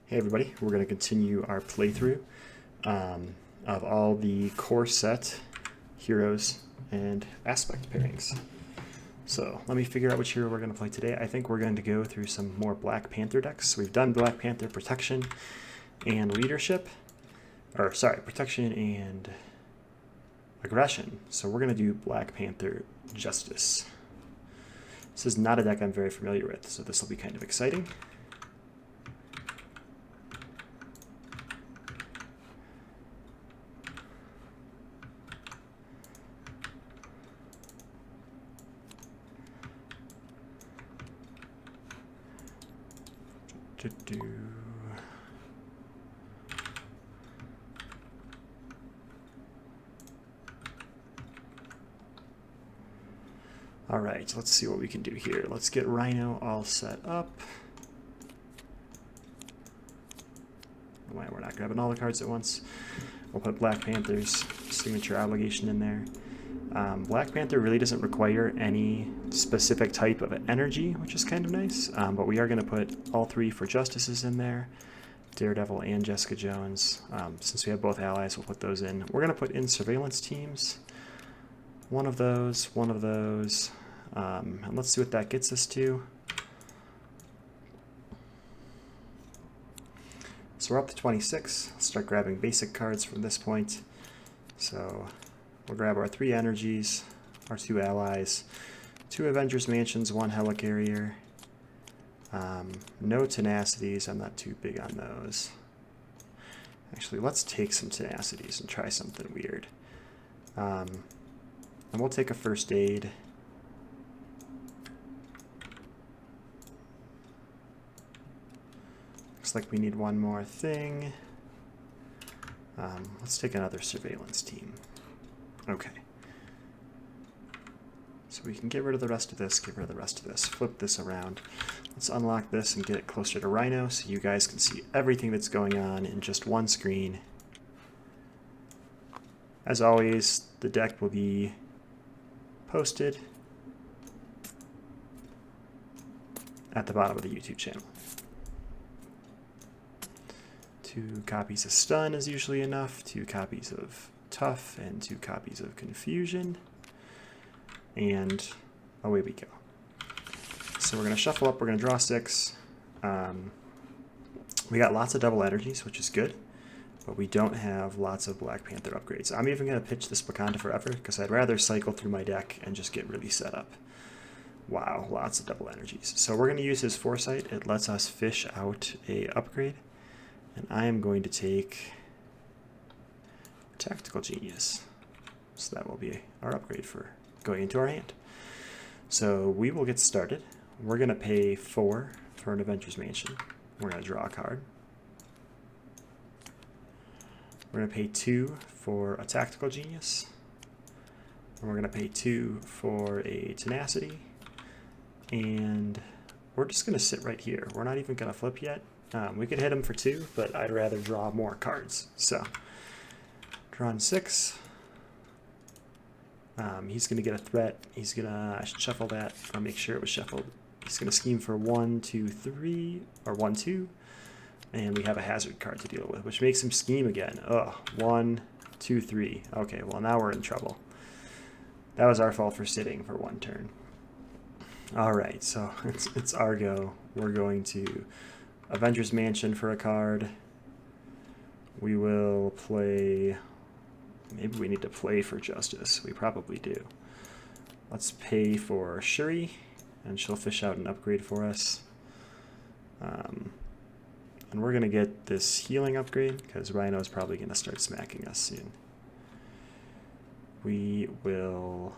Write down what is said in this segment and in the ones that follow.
Hey everybody, we're going to continue our playthrough of all the core set heroes and aspect pairings. So let me figure out which hero we're going to play today. I think we're going to go through some more Black Panther decks. We've done Black Panther Protection and Leadership, or sorry, Protection and Aggression. So we're going to do Black Panther Justice. This is not a deck I'm very familiar with, so this will be kind of exciting. All right, let's see what we can do here. Let's get Rhino all set up. Why we're not grabbing all the cards at once. We'll put Black Panther's signature obligation in there. Black Panther really doesn't require any specific type of energy, which is kind of nice, but we are going to put all three for Justices in there, Daredevil and Jessica Jones. Since we have both allies, we'll put those in. We're going to put in Surveillance Teams, one of those, and let's see what that gets us to. So we're up to 26. Let's start grabbing basic cards from this point. So we'll grab our 3 energies, our 2 allies, 2 Avengers Mansions, 1 Helicarrier. No tenacities, I'm not too big on those. Actually, let's take some tenacities and try something weird. And we'll take a first aid. Looks like we need one more thing. Let's take another surveillance team. Okay. So we can get rid of the rest of this, get rid of the rest of this, flip this around. Let's unlock this and get it closer to Rhino so you guys can see everything that's going on in just one screen. As always, the deck will be posted at the bottom of the YouTube channel. 2 copies of Stun is usually enough, 2 copies of Tough, and 2 copies of Confusion. And away we go. So we're going to shuffle up, we're going to draw 6. We got lots of double energies, which is good, but we don't have lots of Black Panther upgrades. I'm even going to pitch this Wakanda Forever, because I'd rather cycle through my deck and just get really set up. Wow, lots of double energies. So we're going to use his Foresight. It lets us fish out a upgrade. And I am going to take Tactical Genius. So that will be our upgrade for going into our hand. So we will get started. We're going to pay 4 for an Avengers Mansion. We're going to draw a card. We're going to pay 2 for a Tactical Genius. And we're going to pay 2 for a Tenacity. And we're just going to sit right here. We're not even going to flip yet. We could hit him for 2, but I'd rather draw more cards. So, drawing 6. He's going to get a threat. He's going to, I should shuffle that. I'll make sure it was shuffled. He's going to scheme for 1, 2, 3, or 1, 2. And we have a hazard card to deal with, which makes him scheme again. Ugh, 1, 2, 3. Okay, well now we're in trouble. That was our fault for sitting for 1 turn. Alright, so it's our go. We're going to Avengers Mansion for a card. We will play... Maybe we need to play for Justice. We probably do. Let's pay for Shuri, and she'll fish out an upgrade for us. And we're going to get this healing upgrade, because Rhino is probably going to start smacking us soon. We will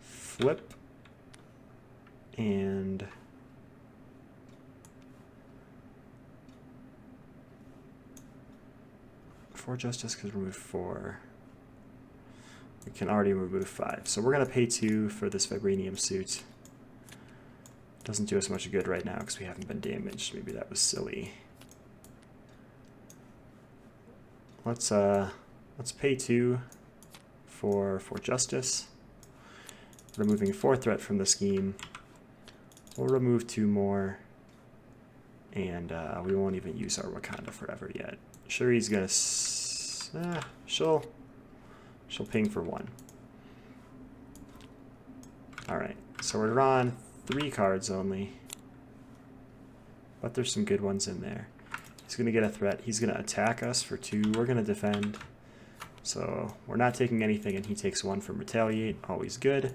flip and... Justice, because remove 4. We can already remove 5. So we're going to pay 2 for this Vibranium suit. Doesn't do us much good right now because we haven't been damaged. Maybe that was silly. Let's pay 2 for Justice. Removing 4 threat from the scheme. We'll remove 2 more. And we won't even use our Wakanda Forever yet. Shuri's gonna she'll ping for 1. Alright, so we're drawing 3 cards only. But there's some good ones in there. He's gonna get a threat. He's gonna attack us for 2. We're gonna defend. So we're not taking anything, and he takes 1 from Retaliate. Always good.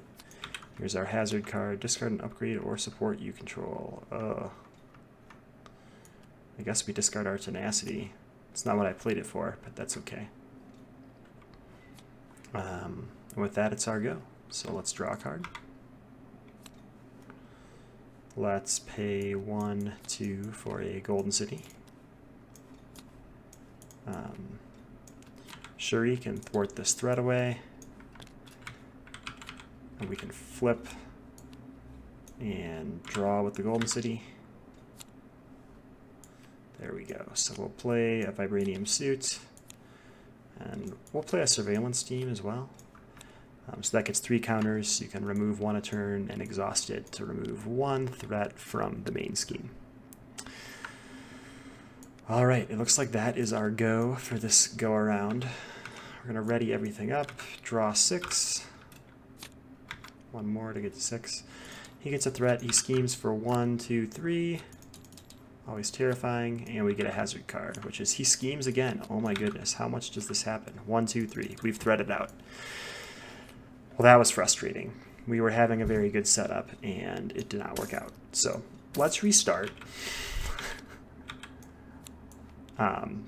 Here's our hazard card. Discard an upgrade or support you control. I guess we discard our Tenacity. It's not what I played it for, but that's okay. And with that, it's our go. So let's draw a card. Let's pay 1, 2 for a Golden City. Shuri can thwart this threat away. And we can flip and draw with the Golden City. There we go. So we'll play a Vibranium Suit. And we'll play a Surveillance Team as well. So that gets 3 counters. You can remove 1 a turn and exhaust it to remove 1 threat from the main scheme. Alright, it looks like that is our go for this go around. We're going to ready everything up, draw 6. 1 more to get to 6. He gets a threat, he schemes for 1, 2, 3. Always terrifying, and we get a hazard card, which is he schemes again. Oh my goodness, how much does this happen? 1, 2, 3. We've threaded out. Well, that was frustrating. We were having a very good setup, and it did not work out. So let's restart.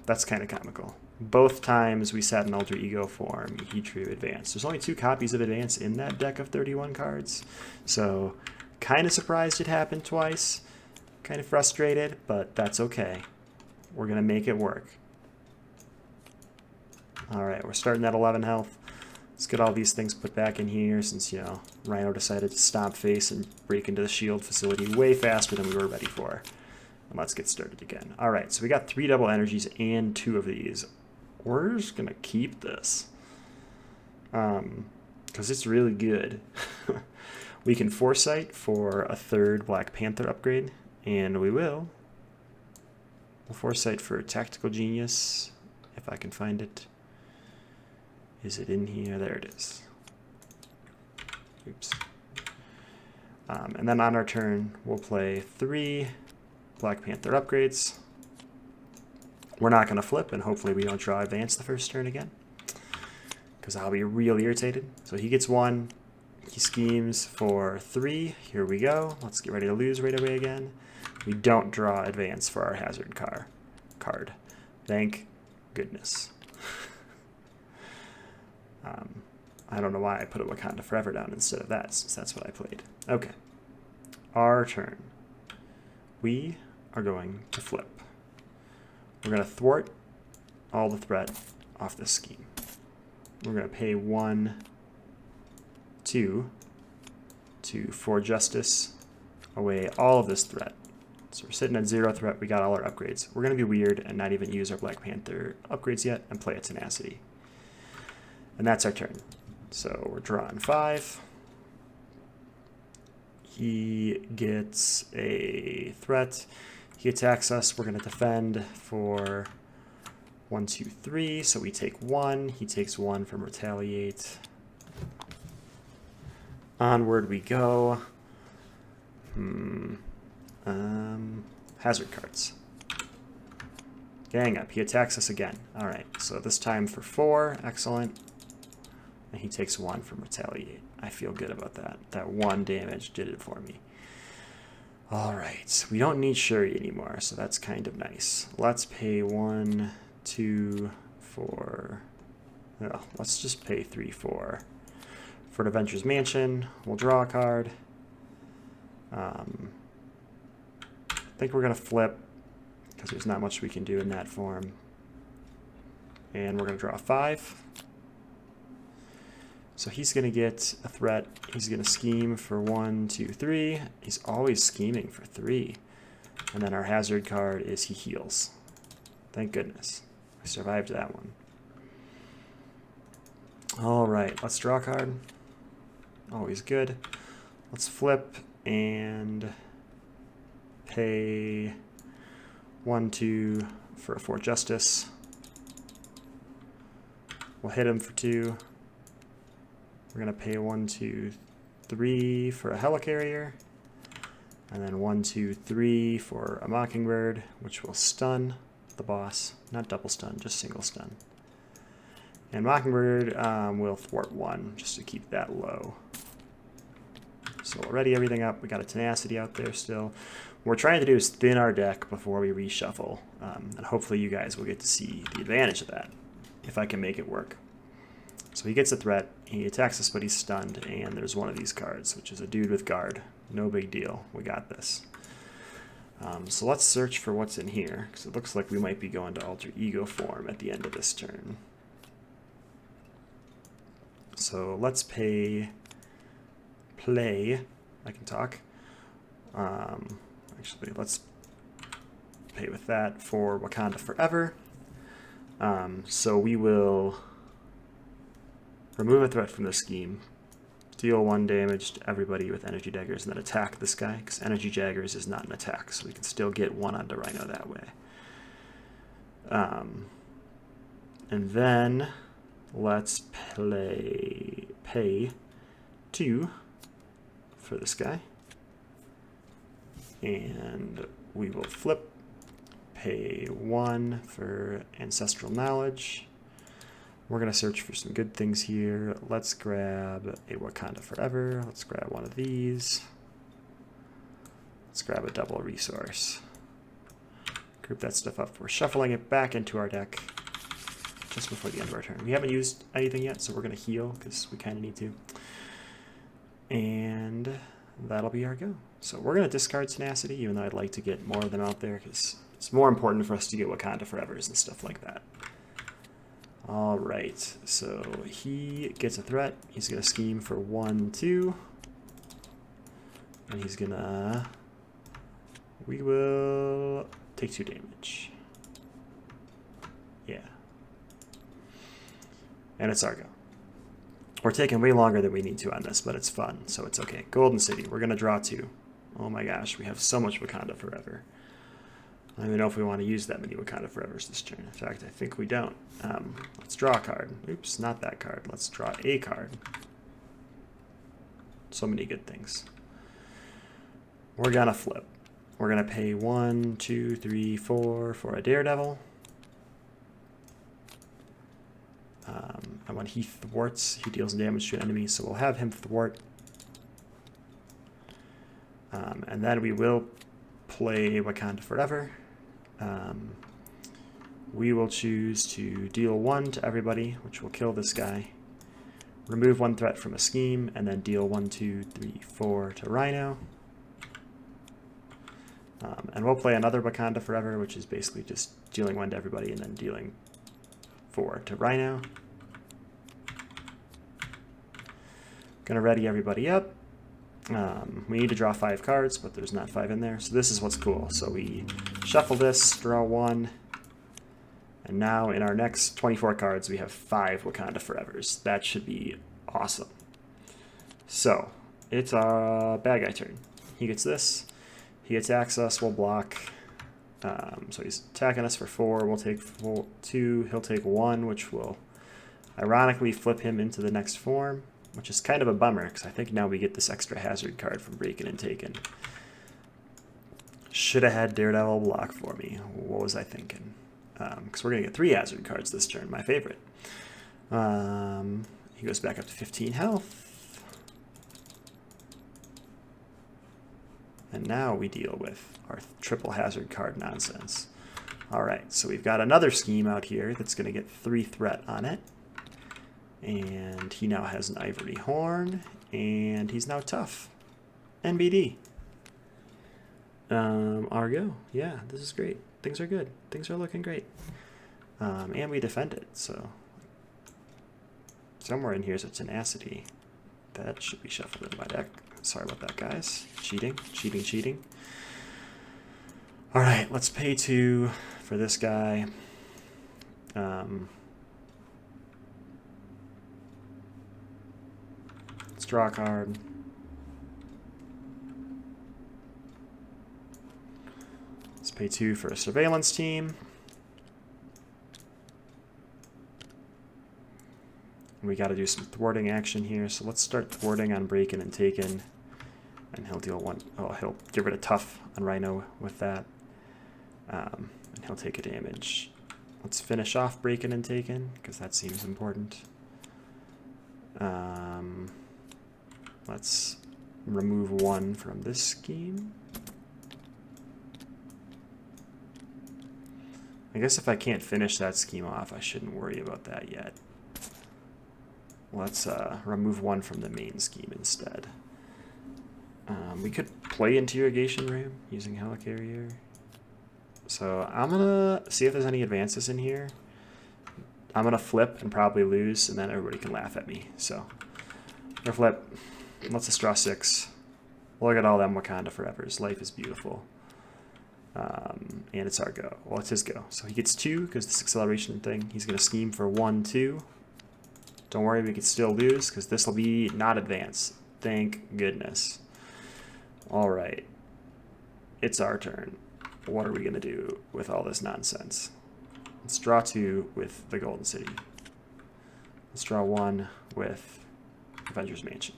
That's kind of comical. Both times we sat in Alter Ego form, he drew Advance. There's only 2 copies of Advance in that deck of 31 cards, so kind of surprised it happened twice. Kind of frustrated, but that's okay. We're going to make it work. Alright, we're starting at 11 health. Let's get all these things put back in here since, you know, Rhino decided to stomp face and break into the shield facility way faster than we were ready for. And let's get started again. Alright, so we got 3 double energies and 2 of these. We're just going to keep this. Because it's really good. We can Foresight for a 3rd Black Panther upgrade. And we will. We'll Foresight for Tactical Genius, if I can find it. Is it in here? There it is. Oops. And then on our turn, we'll play 3 Black Panther upgrades. We're not going to flip, and hopefully we don't draw Advance the first turn again, because I'll be real irritated. So he gets 1. He schemes for 3. Here we go. Let's get ready to lose right away again. We don't draw Advance for our hazard card. Thank goodness. I don't know why I put a Wakanda Forever down instead of that, since that's what I played. Okay. Our turn. We are going to flip. We're going to thwart all the threat off this scheme. We're going to pay 1, 2 to for Justice away all of this threat. So we're sitting at 0 threat. We got all our upgrades. We're going to be weird and not even use our Black Panther upgrades yet and play a Tenacity. And that's our turn. So we're drawing 5. He gets a threat. He attacks us. We're going to defend for 1, 2, 3. So we take 1. He takes 1 from Retaliate. Onward we go. Hazard cards. Gang up. He attacks us again. Alright, so this time for 4. Excellent. And he takes 1 from Retaliate. I feel good about that. That 1 damage did it for me. Alright, we don't need Shuri anymore, so that's kind of nice. Let's pay 1, 2, 4. No, let's just pay 3, 4. For an Adventurer's Mansion, we'll draw a card. I think we're going to flip, because there's not much we can do in that form. And we're going to draw 5. So he's going to get a threat. He's going to scheme for 1, 2, 3. He's always scheming for 3. And then our hazard card is he heals. Thank goodness. I survived that one. Alright, let's draw a card. Always good. Let's flip and pay 1, 2 for a 4 justice. We'll hit him for 2. We're going to pay 1, 2, 3 for a helicarrier. And then 1, 2, 3 for a mockingbird, which will stun the boss. Not double stun, just single stun. And mockingbird will thwart 1, just to keep that low. So we'll ready everything up. We got a tenacity out there still. What we're trying to do is thin our deck before we reshuffle. And hopefully you guys will get to see the advantage of that, if I can make it work. So he gets a threat, he attacks us but he's stunned, and there's one of these cards, which is a dude with guard. No big deal, we got this. So let's search for what's in here, because it looks like we might be going to alter ego form at the end of this turn. So let's play, I can talk. Actually, let's pay with that for Wakanda Forever. So we will remove a threat from the scheme, deal 1 damage to everybody with energy daggers, and then attack this guy, because energy daggers is not an attack, so we can still get 1 onto Rhino that way. And then let's pay 2 for this guy, and we will flip, pay 1 for Ancestral Knowledge. We're going to search for some good things here. Let's grab a Wakanda Forever. Let's grab one of these. Let's grab a double resource. Group that stuff up. We're shuffling it back into our deck just before the end of our turn. We haven't used anything yet, so we're going to heal because we kind of need to. And that'll be our go. So we're going to discard Tenacity, even though I'd like to get more of them out there because it's more important for us to get Wakanda Forevers and stuff like that. All right, so he gets a threat. He's going to scheme for 1, 2. And he's going to... We will take 2 damage. Yeah. And it's our go. We're taking way longer than we need to on this, but it's fun, so it's okay. Golden City, we're going to draw 2. Oh my gosh, we have so much Wakanda Forever. I don't even know if we want to use that many Wakanda Forevers this turn. In fact, I think we don't. Let's draw a card. Oops, not that card. Let's draw a card. So many good things. We're going to flip. We're going to pay 1, 2, 3, 4 for a Daredevil. And when he thwarts, he deals damage to an enemy, so we'll have him thwart. And then we will play Wakanda Forever. We will choose to deal 1 to everybody, which will kill this guy. Remove 1 threat from a scheme, and then deal 1, 2, 3, 4 to Rhino. And we'll play another Wakanda Forever, which is basically just dealing 1 to everybody and then dealing 4 to Rhino. Gonna ready everybody up. We need to draw 5 cards, but there's not 5 in there, so this is what's cool. So we shuffle this, draw 1, and now in our next 24 cards we have 5 Wakanda Forevers. That should be awesome. So it's a bad guy turn. He gets this, he attacks us, we'll block. So he's attacking us for 4, we'll take 2, he'll take 1, which will ironically flip him into the next form, which is kind of a bummer, because I think now we get this extra hazard card from Breaking and Taken. Should have had Daredevil block for me. What was I thinking? Because we're going to get 3 hazard cards this turn, my favorite. He goes back up to 15 health. And now we deal with our triple hazard card nonsense. Alright, so we've got another scheme out here that's going to get 3 threat on it. And he now has an Ivory Horn, and he's now tough. NBD. Argo. Yeah, this is great. Things are good. Things are looking great. And we defend it, so somewhere in here is a Tenacity. That should be shuffled in my deck. Sorry about that, guys. Cheating, cheating, cheating. All right, let's pay 2 for this guy. Let's draw a card. Let's pay 2 for a surveillance team. We got to do some thwarting action here, so let's start thwarting on breaking and taken. And he'll deal 1. Oh, he'll get rid of tough on Rhino with that. And he'll take a damage. Let's finish off breaking and taken, because that seems important. Let's remove 1 from this scheme. I guess if I can't finish that scheme off, I shouldn't worry about that yet. Let's remove 1 from the main scheme instead. We could play interrogation room using helicarrier. So I'm gonna see if there's any advances in here. I'm gonna flip and probably lose, and then everybody can laugh at me. So or flip. Let's just draw 6. Look at all them Wakanda Forevers. Life is beautiful. And it's our go. Well, it's his go. So he gets 2 because this acceleration thing. He's gonna scheme for 1, 2. Don't worry, we can still lose because this will be not advance. Thank goodness. All right, it's our turn. What are we gonna do with all this nonsense? Let's draw 2 with the Golden City. Let's draw 1 with Avengers Mansion.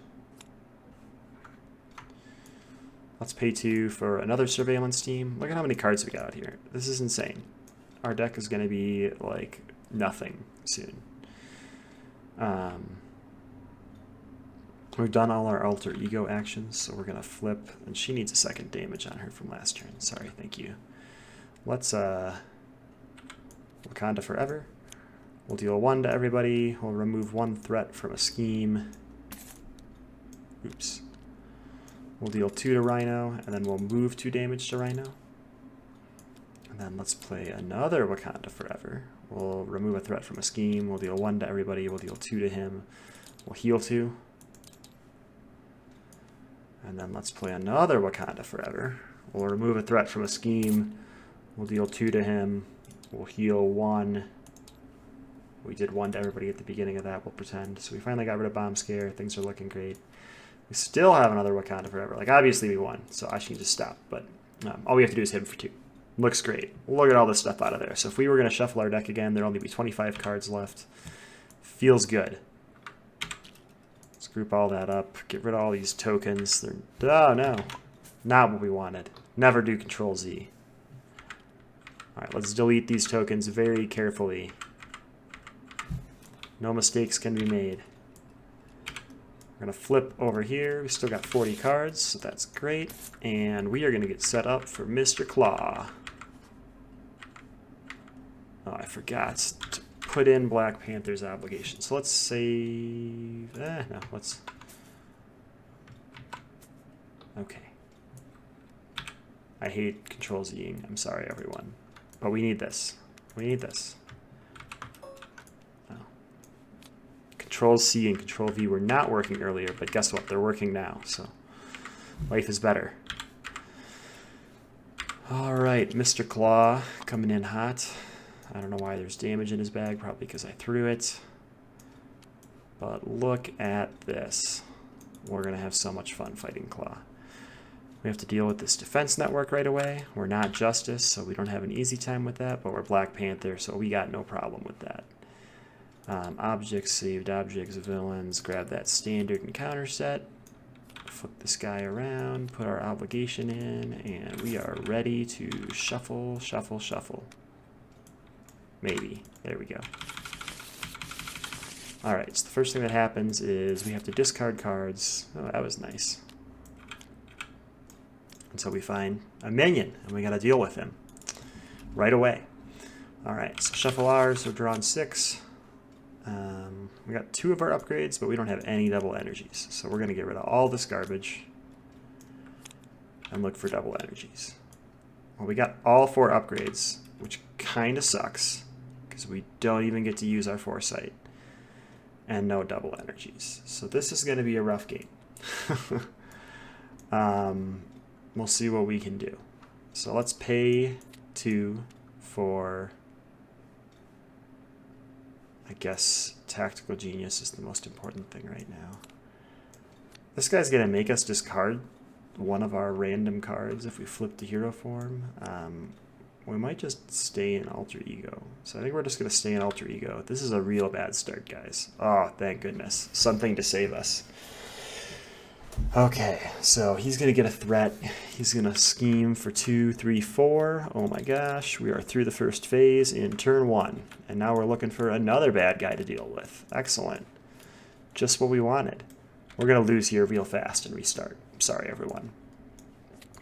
Let's pay 2 for another surveillance team. Look at how many cards we got out here. This is insane. Our deck is gonna be like nothing soon. We've done all our alter ego actions, so we're gonna flip, and she needs a second damage on her from last turn. Sorry, thank you. Let's Wakanda Forever. We'll deal 1 to everybody. We'll remove 1 threat from a scheme. Oops. We'll deal 2 to Rhino, and then we'll move 2 damage to Rhino. And then let's play another Wakanda Forever. We'll remove a threat from a scheme. We'll deal 1 to everybody. We'll deal 2 to him. We'll heal 2. And then let's play another Wakanda Forever. We'll remove a threat from a scheme. We'll deal 2 to him. We'll heal 1. We did 1 to everybody at the beginning of that, we'll pretend. So we finally got rid of Bomb Scare. Things are looking great. We still have another Wakanda Forever. Like, obviously we won, so I should just stop. But all we have to do is hit him for 2. Looks great. Look at all this stuff out of there. So if we were going to shuffle our deck again, there'd only be 25 cards left. Feels good. Let's group all that up. Get rid of all these tokens. Oh, no. Not what we wanted. Never do Control-Z. All right, let's delete these tokens very carefully. No mistakes can be made. We're going to flip over here. We still got 40 cards, so that's great. And we are going to get set up for Mr. Claw. Oh, I forgot to put in Black Panther's obligation. So let's save... no, let's... Okay. I hate Control-Zing. I'm sorry, everyone. But we need this. We need this. Control-C and Control-V were not working earlier, but guess what? They're working now, so life is better. All right, Mr. Claw coming in hot. I don't know why there's damage in his bag, probably because I threw it. But look at this. We're going to have so much fun fighting Claw. We have to deal with this defense network right away. We're not Justice, so we don't have an easy time with that, but we're Black Panther, so we got no problem with that. Objects, saved objects, villains, grab that standard and counter set, flip this guy around, put our obligation in, and we are ready to shuffle, shuffle, shuffle. Maybe. There we go. Alright, so the first thing that happens is we have to discard cards. Oh, that was nice. And so we find a minion, and we gotta deal with him right away. Alright, so shuffle ours, we're drawing 6. We got 2 of our upgrades, but we don't have any double energies. So we're going to get rid of all this garbage and look for double energies. Well, we got all 4 upgrades, which kind of sucks because we don't even get to use our foresight and no double energies. So this is going to be a rough game. We'll see what we can do. So let's pay 2 for... I guess Tactical Genius is the most important thing right now. This guy's going to make us discard one of our random cards if we flip to hero form. we might just stay in Alter Ego. So I think we're just going to stay in Alter Ego. This is a real bad start, guys. Oh, thank goodness. Something to save us. Okay, so he's going to get a threat. He's going to scheme for 2, 3, 4. Oh my gosh, we are through the first phase in turn 1. And now we're looking for another bad guy to deal with. Excellent. Just what we wanted. We're going to lose here real fast and restart. Sorry, everyone.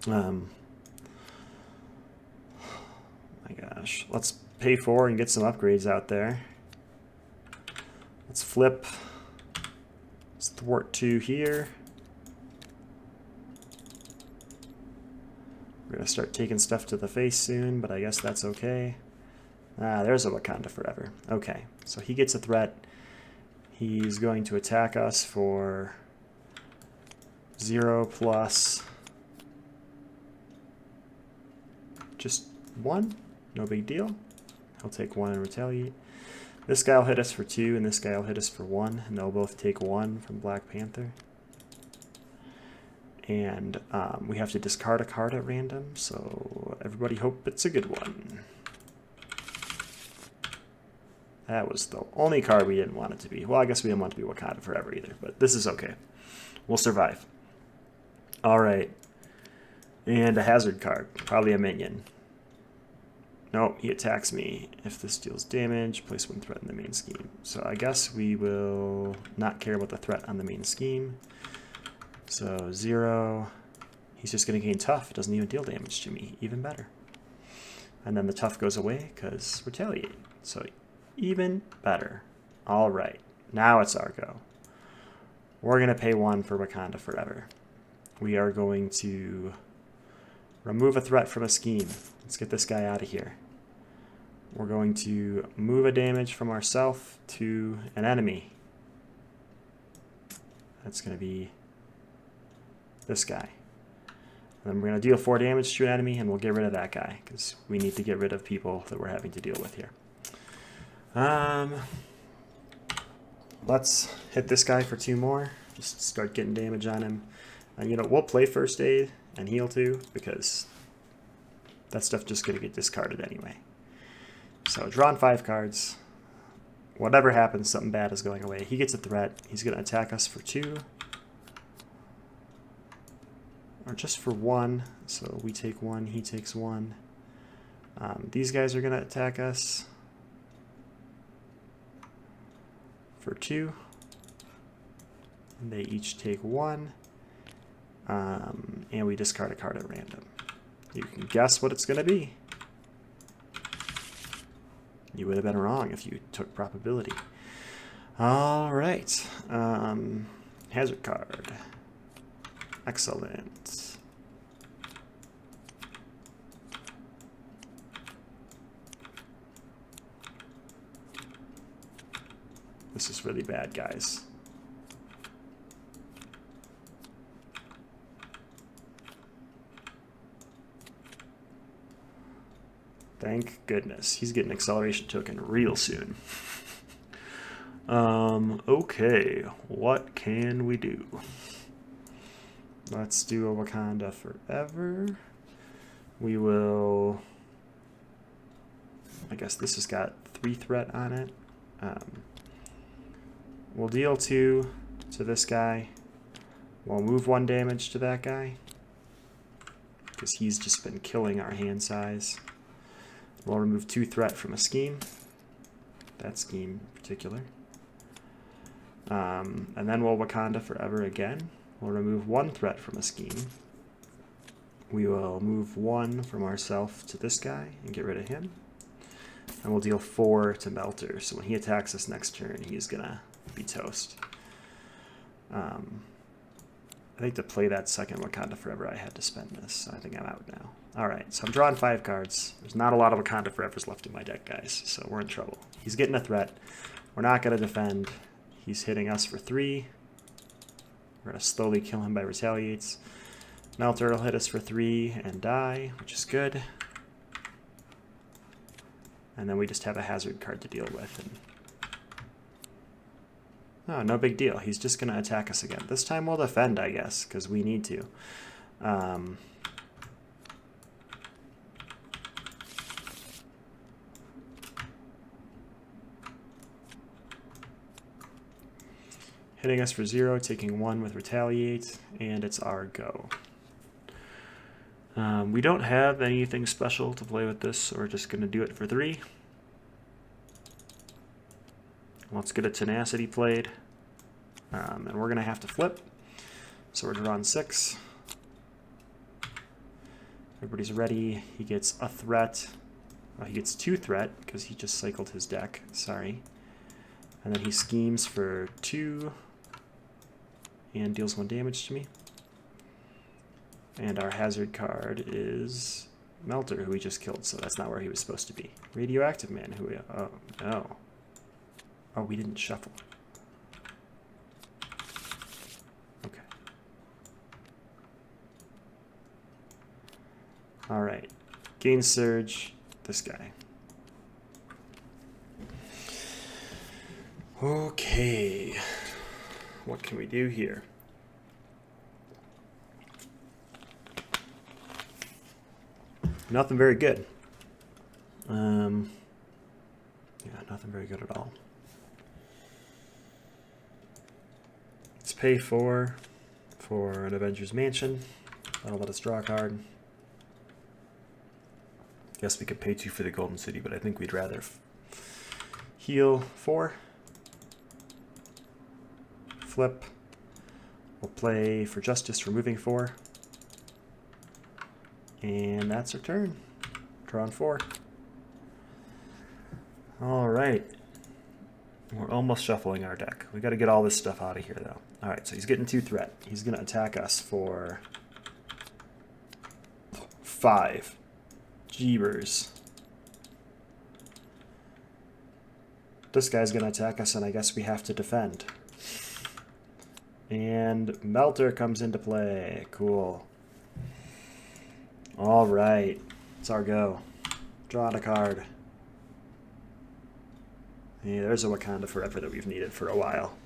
My gosh. Let's pay 4 and get some upgrades out there. Let's flip. Let's thwart 2 here. We're going to start taking stuff to the face soon, but I guess that's okay. Ah, there's a Wakanda Forever. Okay, so he gets a threat. He's going to attack us for 0 plus just 1. No big deal. He'll take 1 and retaliate. This guy will hit us for 2, and this guy will hit us for 1, and they'll both take 1 from Black Panther. And we have to discard a card at random, so everybody hope it's a good one. That was the only card we didn't want it to be. Well, I guess we didn't want it to be Wakanda Forever either, but this is okay. We'll survive. All right. And a hazard card, probably a minion. No, he attacks me. If this deals damage, place 1 threat in the main scheme. So I guess we will not care about the threat on the main scheme. So 0, he's just going to gain tough. It doesn't even deal damage to me. Even better. And then the tough goes away because retaliate. So even better. All right. Now it's our go. We're going to pay 1 for Wakanda Forever. We are going to remove a threat from a scheme. Let's get this guy out of here. We're going to move a damage from ourselves to an enemy. That's going to be this guy. And then we're going to deal 4 damage to an enemy, and we'll get rid of that guy, because we need to get rid of people that we're having to deal with here. Let's hit this guy for 2 more. Just start getting damage on him. And you know, we'll play first aid and heal too, because that stuff's just going to get discarded anyway. So drawn 5 cards. Whatever happens, something bad is going away. He gets a threat. He's going to attack us for 2. Or just for 1, so we take 1, he takes 1. These guys are going to attack us for 2. And they each take 1. And we discard a card at random. You can guess what it's going to be. You would have been wrong if you took probability. All right. Hazard card. Excellent. This is really bad, guys. Thank goodness. He's getting an acceleration token real soon. Okay, what can we do? Let's do a Wakanda Forever. We will... I guess this has got 3 threat on it. We'll deal 2 to this guy. We'll move 1 damage to that guy, because he's just been killing our hand size. We'll remove 2 threat from a scheme. That scheme in particular. And then we'll Wakanda Forever again. We'll remove 1 threat from a scheme. We will move 1 from ourselves to this guy and get rid of him. And we'll deal 4 to Melter. So when he attacks us next turn, he's going to be toast. I think to play that second Wakanda Forever, I had to spend this. So I think I'm out now. Alright, so I'm drawing 5 cards. There's not a lot of Wakanda Forevers left in my deck, guys. So we're in trouble. He's getting a threat. We're not going to defend. He's hitting us for 3. We're going to slowly kill him by retaliates. Melter will hit us for 3 and die, which is good. And then we just have a hazard card to deal with. And oh, no big deal. He's just going to attack us again. This time we'll defend, I guess, because we need to. hitting us for 0, taking 1 with retaliate, and it's our go. We don't have anything special to play with this, so we're just going to do it for 3. Let's get a tenacity played, and we're going to have to flip. So we're drawing 6. Everybody's ready. He gets a threat. He gets 2 threat because he just cycled his deck. Sorry. And then he schemes for 2 and deals 1 damage to me. And our hazard card is Melter, who we just killed, so that's not where he was supposed to be. Radioactive Man, who we... Oh, no. Oh, we didn't shuffle. Okay. Alright. Gain Surge, this guy. Okay. What can we do here? Nothing very good. Yeah, nothing very good at all. Let's pay 4 for an Avengers Mansion. That'll let us draw a card. Guess we could pay 2 for the Golden City, but I think we'd rather heal 4. Flip. We'll play for Justice, removing 4. And that's our turn. Drawing 4. Alright. We're almost shuffling our deck. We got to get all this stuff out of here, though. Alright, so he's getting 2 threat. He's going to attack us for 5. Jeebers. This guy's going to attack us, and I guess we have to defend. And Melter comes into play. Cool. Alright. It's our go. Draw a card. Yeah, there's a Wakanda Forever that we've needed for a while.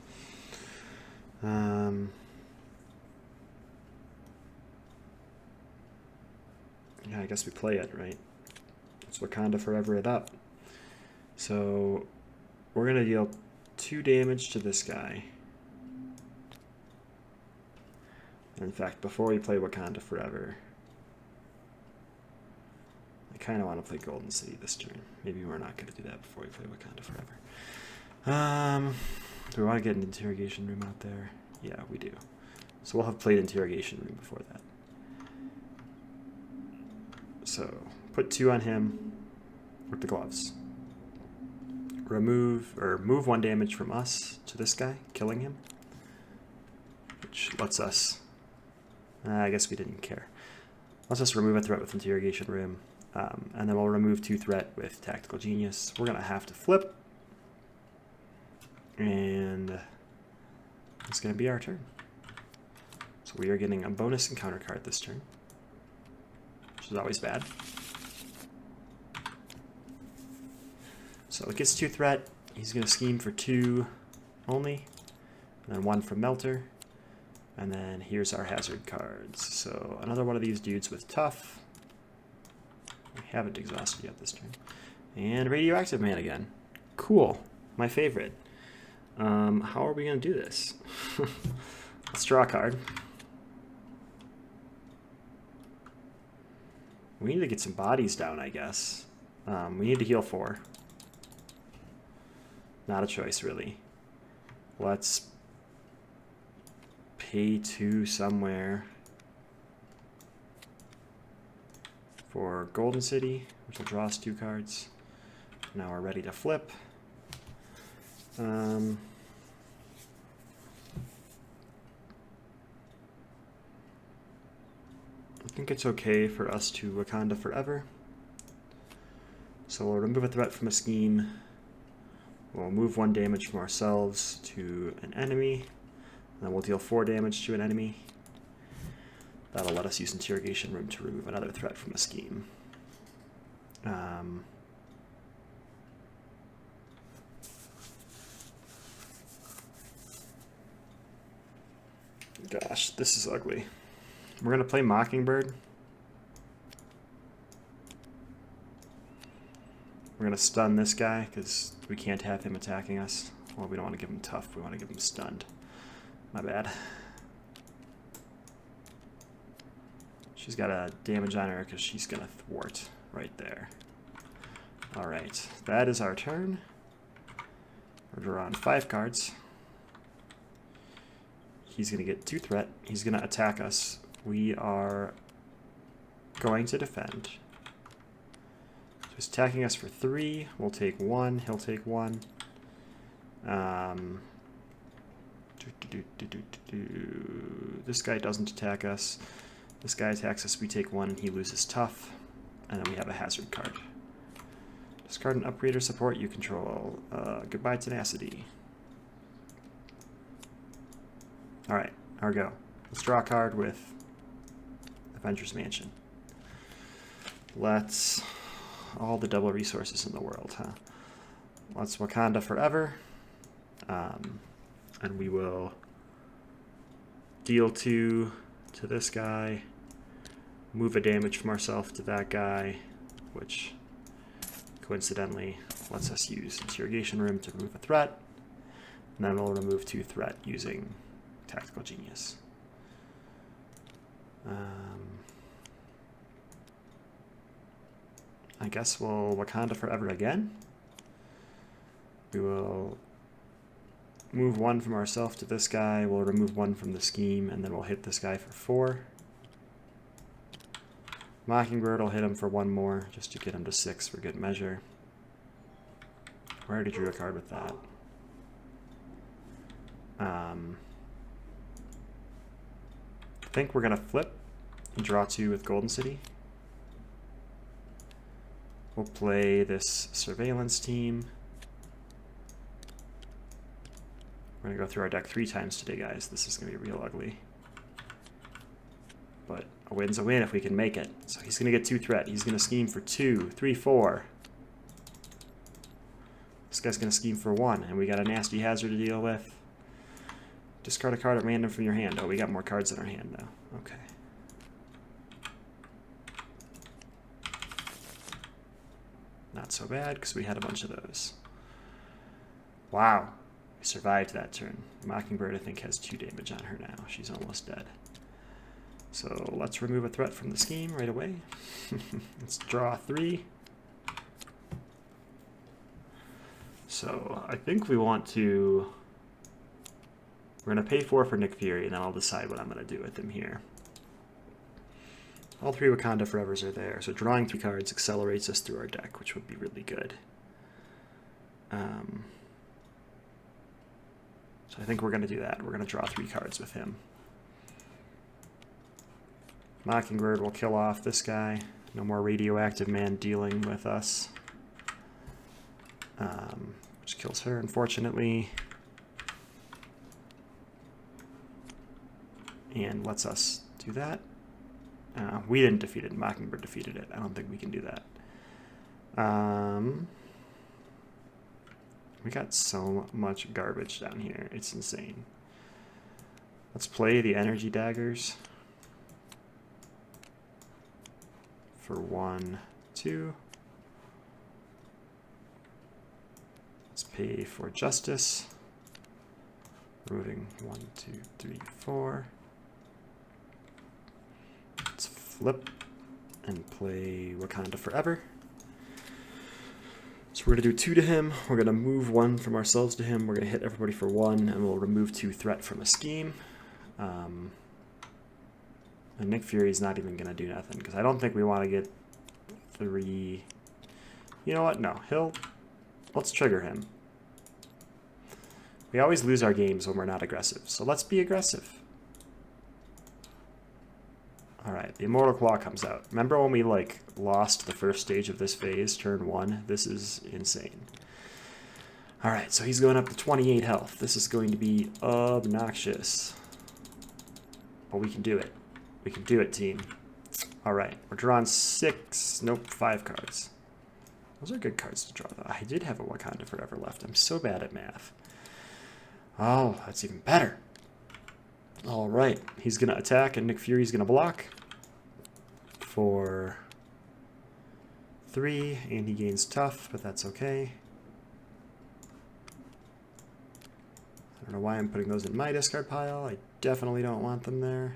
Yeah, I guess we play it, right? It's Wakanda Forever it up. So we're going to deal 2 damage to this guy. In fact, before we play Wakanda Forever, I kind of want to play Golden City this turn. Maybe we're not going to do that before we play Wakanda Forever. Do we want to get an Interrogation Room out there? Yeah, we do. So we'll have played Interrogation Room before that. So put 2 on him with the gloves. Remove or move 1 damage from us to this guy, killing him, which lets us. I guess we didn't care. Let's just remove a threat with Interrogation Room, and then we'll remove 2 threat with Tactical Genius. We're gonna have to flip, and it's gonna be our turn. So we are getting a bonus encounter card this turn, which is always bad. So it gets 2 threat. He's gonna scheme for 2 only, and then 1 from Melter. And then here's our hazard cards. So another one of these dudes with tough. We haven't exhausted yet this turn. And Radioactive Man again. Cool. My favorite. How are we going to do this? Let's draw a card. We need to get some bodies down, I guess. We need to heal 4. Not a choice, really. Let's pay 2 somewhere for Golden City, which will draw us 2 cards. Now we're ready to flip. I think it's okay for us to Wakanda Forever. So we'll remove a threat from a scheme. We'll move 1 damage from ourselves to an enemy. And then we'll deal 4 damage to an enemy. That'll let us use Interrogation Room to remove another threat from a scheme. Gosh, this is ugly. We're going to play Mockingbird. We're going to stun this guy because we can't have him attacking us. Well, we don't want to give him tough. We want to give him stunned. My bad. She's got a damage on her because she's going to thwart right there. Alright, that is our turn. We're drawing 5 cards. He's going to get 2 threat. He's going to attack us. We are going to defend. So he's attacking us for 3. We'll take 1. He'll take 1. This guy doesn't attack us. This guy attacks us. We take 1. He loses tough. And then we have a hazard card. Discard an upgrade or support you control. Goodbye tenacity. Alright, our go. Let's draw a card with Avengers Mansion. Let's... all the double resources in the world, huh? Let's Wakanda Forever. And we will deal 2 to this guy. Move a damage from ourselves to that guy, which coincidentally lets us use Interrogation Room to remove a threat. And then we'll remove 2 threat using Tactical Genius. I guess we'll Wakanda Forever again. We will move 1 from ourselves to this guy. We'll remove 1 from the scheme, and then we'll hit this guy for 4. Mockingbird will hit him for 1 more, just to get him to 6 for good measure. We already drew a card with that. I think we're going to flip and draw 2 with Golden City. We'll play this Surveillance team. We're going to go through our deck 3 times today, guys. This is going to be real ugly. But a win's a win if we can make it. So he's going to get 2 threat. He's going to scheme for 2, 3, 4. This guy's going to scheme for 1, and we got a nasty hazard to deal with. Discard a card at random from your hand. Oh, we got more cards in our hand now. Okay. Not so bad, because we had a bunch of those. Wow. We survived that turn. Mockingbird, I think, has 2 damage on her now. She's almost dead. So let's remove a threat from the scheme right away. Let's draw 3. So I think we want to... we're going to pay 4 for Nick Fury, and then I'll decide what I'm going to do with him here. All 3 Wakanda Forevers are there, so drawing 3 cards accelerates us through our deck, which would be really good. So I think we're going to do that. We're going to draw 3 cards with him. Mockingbird will kill off this guy. No more Radioactive Man dealing with us. Which kills her, unfortunately. And lets us do that. We didn't defeat it. Mockingbird defeated it. I don't think we can do that. We got so much garbage down here. It's insane. Let's play the Energy Daggers. For 1, 2. Let's pay for Justice. Removing 1, 2, 3, 4. Let's flip and play Wakanda Forever. So we're going to do 2 to him. We're going to move 1 from ourselves to him. We're going to hit everybody for 1, and we'll remove 2 threat from a scheme. And Nick Fury's not even going to do nothing, because I don't think we want to get 3... You know what? No. Let's trigger him. We always lose our games when we're not aggressive, so let's be aggressive. Alright, the Immortal Claw comes out. Remember when we, lost the first stage of this phase, turn 1? This is insane. Alright, so he's going up to 28 health. This is going to be obnoxious. But we can do it. We can do it, team. Alright, we're drawing 5 cards. Those are good cards to draw, though. I did have a Wakanda Forever left. I'm so bad at math. Oh, that's even better. Alright, he's going to attack, and Nick Fury's going to block for 3, and he gains tough, but that's okay. don't know why I'm putting those in my discard pile. I definitely don't want them there.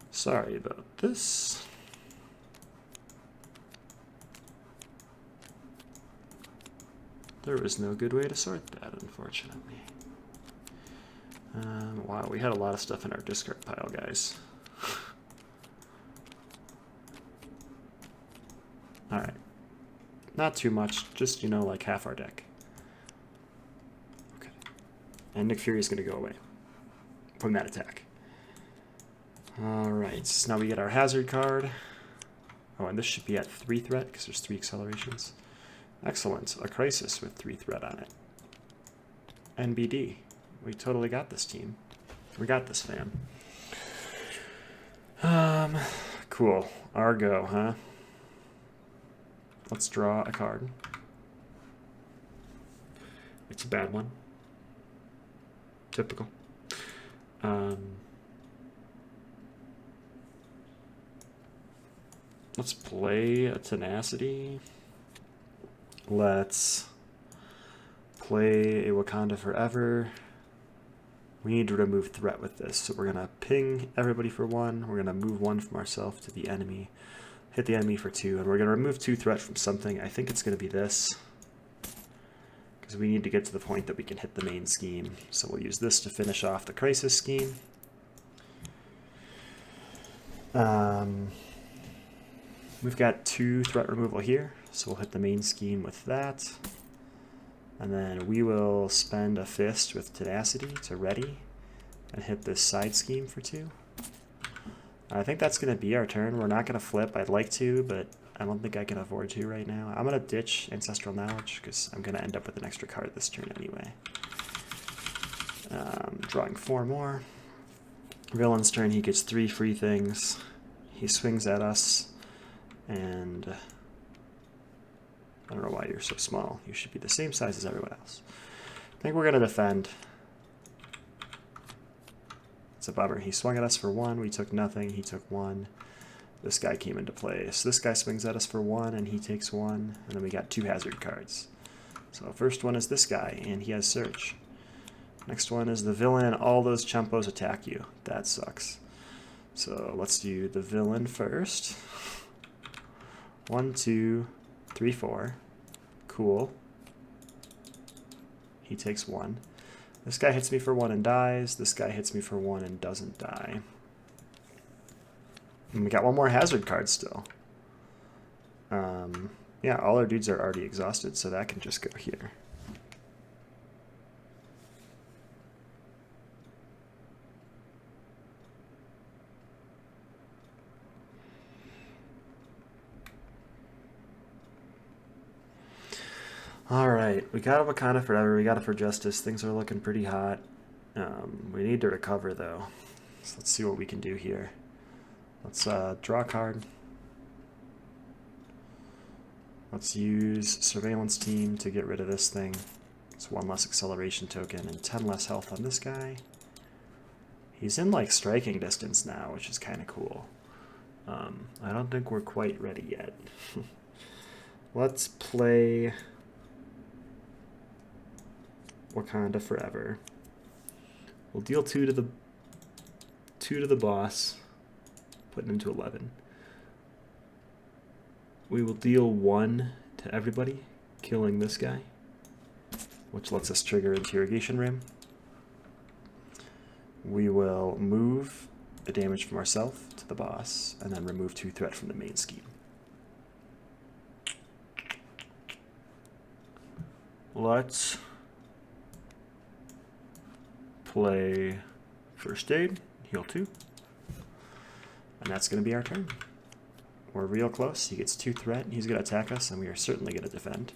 Sorry about this. There was no good way to sort that, unfortunately. Wow, we had a lot of stuff in our discard pile, guys. Alright. Not too much, just, you know, like half our deck. Okay. And Nick Fury is going to go away from that attack. Alright, so now we get our hazard card. Oh, and this should be at 3 threat, because there's 3 accelerations. Excellent. A crisis with 3 threat on it. NBD. We totally got this, team. We got this, fam. Cool. Argo, huh? Let's draw a card. It's a bad one. Typical. Let's play a Tenacity. Let's play a Wakanda Forever. We need to remove threat with this, so we're going to ping everybody for 1. We're going to move 1 from ourselves to the enemy, hit the enemy for 2, and we're going to remove 2 threat from something. I think it's going to be this, because we need to get to the point that we can hit the main scheme. So we'll use this to finish off the crisis scheme. We've got 2 threat removal here, so we'll hit the main scheme with that. And then we will spend a fist with Tenacity to ready and hit this side scheme for 2. I think that's going to be our turn. We're not going to flip. I'd like to, but I don't think I can afford to right now. I'm going to ditch Ancestral Knowledge because I'm going to end up with an extra card this turn anyway. Drawing 4 more. Villain's turn, he gets 3 free things. He swings at us, and I don't know why you're so small. You should be the same size as everyone else. I think we're going to defend. It's a bummer. He swung at us for 1. We took nothing. He took 1. This guy came into play. So this guy swings at us for 1, and he takes 1. And then we got 2 hazard cards. So first one is this guy, and he has Search. Next one is the villain. All those chumpos attack you. That sucks. So let's do the villain first. 1, 2, 3, 4. Cool. He takes 1. This guy hits me for 1 and dies. This guy hits me for 1 and doesn't die. And we got 1 more hazard card still. Yeah, all our dudes are already exhausted, so that can just go here. Alright, we got a Wakanda Forever, we got it for Justice. Things are looking pretty hot. We need to recover, though. So let's see what we can do here. Let's draw a card. Let's use Surveillance Team to get rid of this thing. It's 1 less acceleration token and 10 less health on this guy. He's in, like, striking distance now, which is kind of cool. I don't think we're quite ready yet. Let's play Wakanda Forever. We'll deal 2 to the boss, putting him to 11. We will deal 1 to everybody, killing this guy, which lets us trigger Interrogation Rim. We will move the damage from ourselves to the boss, and then remove 2 threat from the main scheme. Let's play First Aid, heal 2, and that's going to be our turn. We're real close. He gets 2 threat, and he's going to attack us, and we are certainly going to defend.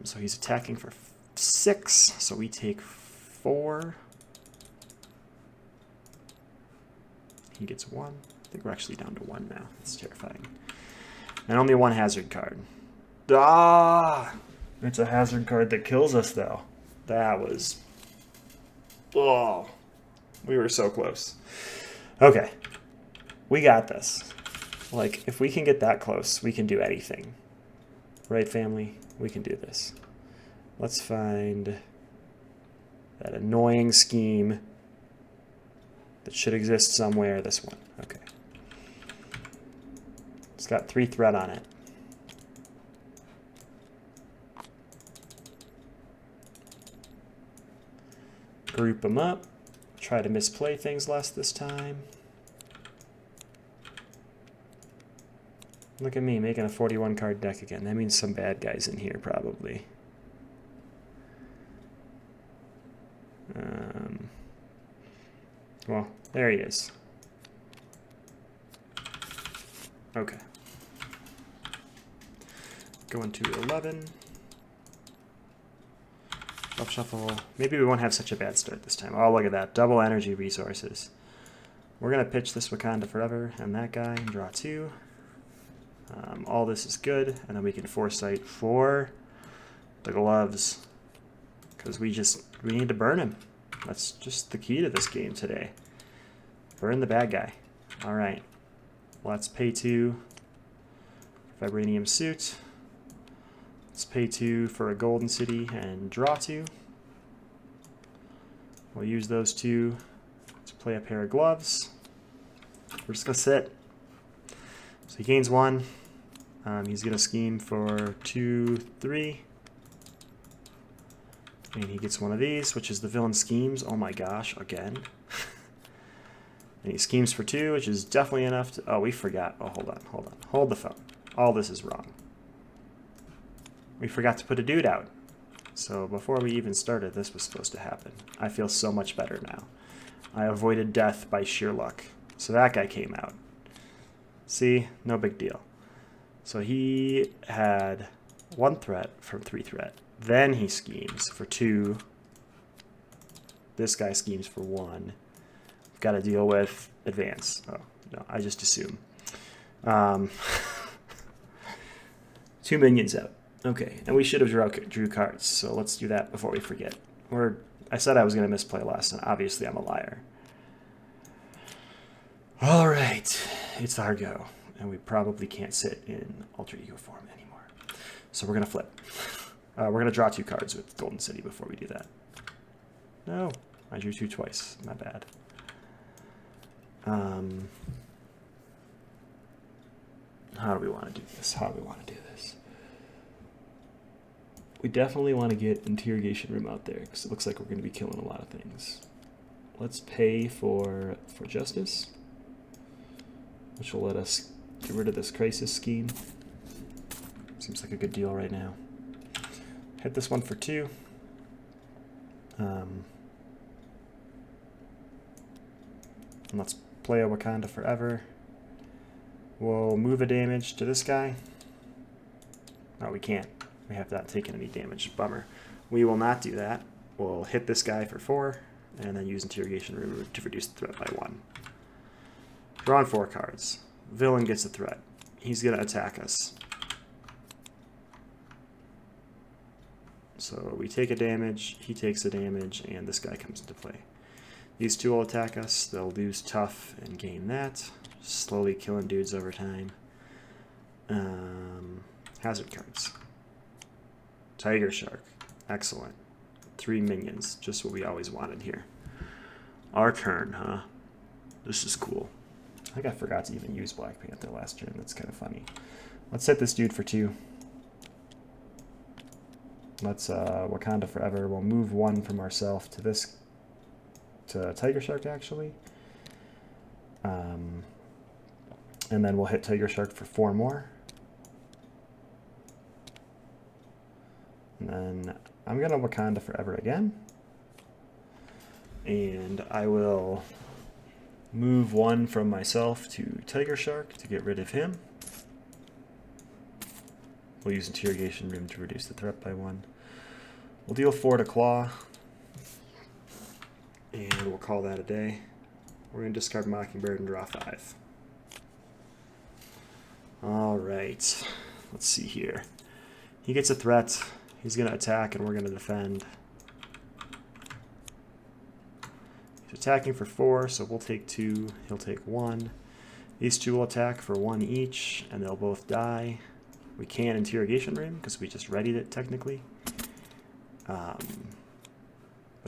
So he's attacking for 6, so we take 4. He gets 1. I think we're actually down to 1 now. That's terrifying. And only 1 hazard card. Ah! It's a hazard card that kills us, though. That was... Oh. We were so close. Okay. We got this. Like, if we can get that close, we can do anything. Right, family? We can do this. Let's find that annoying scheme that should exist somewhere. This one. Okay. It's got 3 threat on it. Group them up. Try to misplay things less this time. Look at me making a 41 card deck again. That means some bad guys in here probably. Well, there he is. Okay. Going to 11. Up shuffle. Maybe we won't have such a bad start this time. Oh, look at that. Double energy resources. We're going to pitch this Wakanda Forever and that guy and draw 2. All this is good. And then we can foresight for the gloves. Because we need to burn him. That's just the key to this game today. Burn the bad guy. All right. Let's pay 2 for Vibranium Suit. Let's pay 2 for a Golden City and draw 2. We'll use those 2 to play a pair of gloves. We're just going to sit. So he gains 1. He's going to scheme for 2, 3. And he gets one of these, which is the villain schemes. Oh my gosh, again. And he schemes for 2, which is definitely enough to... Oh, we forgot. Oh, hold on. Hold the phone. All this is wrong. We forgot to put a dude out. So before we even started, this was supposed to happen. I feel so much better now. I avoided death by sheer luck. So that guy came out. See? No big deal. So he had 1 threat from 3 threat. Then he schemes for 2. This guy schemes for 1. We've got to deal with advance. Oh, no, I just assume. 2 minions out. Okay, and we should have drew cards, so let's do that before we forget. I said I was going to misplay last, and obviously I'm a liar. All right, it's our go, and we probably can't sit in Alter Ego form anymore. So we're going to flip. We're going to draw 2 cards with Golden City before we do that. No, I drew 2 twice. My bad. How do we want to do this? We definitely want to get Interrogation Room out there because it looks like we're going to be killing a lot of things. Let's pay for Justice, which will let us get rid of this Crisis scheme. Seems like a good deal right now. Hit this one for 2. And let's play a Wakanda Forever. We'll move a damage to this guy. No, we can't. We have not taken any damage. Bummer. We will not do that. We'll hit this guy for 4, and then use Interrogation Room to reduce the threat by 1. Drawing 4 cards. Villain gets a threat. He's going to attack us. So we take a damage, he takes a damage, and this guy comes into play. These 2 will attack us. They'll lose tough and gain that. Slowly killing dudes over time. Hazard cards. Tiger Shark. Excellent. 3 minions. Just what we always wanted here. Our turn, huh? This is cool. I think I forgot to even use Black Panther last turn. That's kind of funny. Let's hit this dude for 2. Let's Wakanda Forever. We'll move 1 from ourselves to this, to Tiger Shark actually. And then we'll hit Tiger Shark for 4 more. And then I'm going to Wakanda Forever again. And I will move 1 from myself to Tiger Shark to get rid of him. We'll use Interrogation Room to reduce the threat by 1. We'll deal 4 to Claw. And we'll call that a day. We're going to discard Mockingbird and draw 5. Alright. Let's see here. He gets a threat. He's going to attack and we're going to defend. He's attacking for 4, so we'll take 2, he'll take 1. These two will attack for 1 each, and they'll both die. We can interrogation room, because we just readied it, technically. But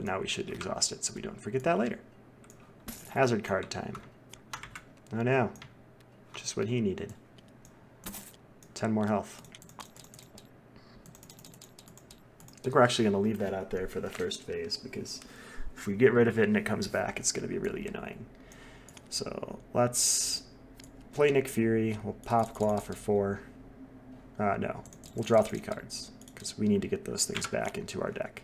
now we should exhaust it, so we don't forget that later. Hazard card time. Oh no. Just what he needed. 10 more health. I think we're actually going to leave that out there for the first phase, because if we get rid of it and it comes back, it's going to be really annoying. So let's play Nick Fury. We'll pop Claw for 4. No, we'll draw 3 cards, because we need to get those things back into our deck.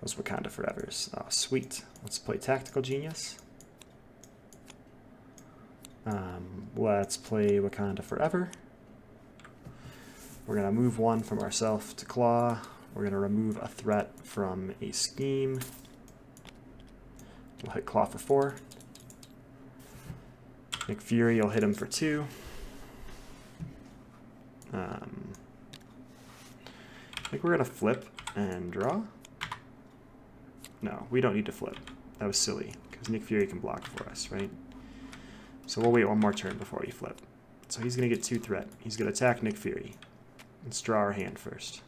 Those Wakanda Forevers. Oh, sweet. Let's play Tactical Genius. Let's play Wakanda Forever. We're going to move 1 from ourself to Claw. We're going to remove a threat from a scheme. We'll hit Claw for 4. Nick Fury will hit him for 2. I think we're going to flip and draw. No, we don't need to flip. That was silly, because Nick Fury can block for us, right? So we'll wait 1 more turn before we flip. So he's going to get 2 threat. He's going to attack Nick Fury. Let's draw our hand first.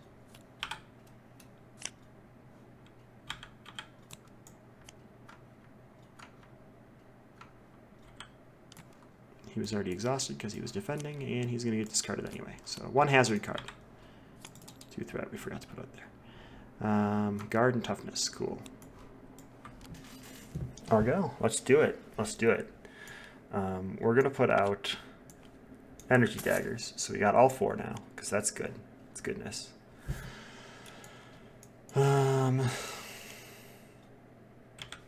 He was already exhausted because he was defending, and he's going to get discarded anyway. So 1 hazard card. 2 threat we forgot to put out there. Guard and toughness. Cool. Argo. Let's do it. Let's do it. We're going to put out energy daggers. So we got all 4 now, because that's good. It's goodness.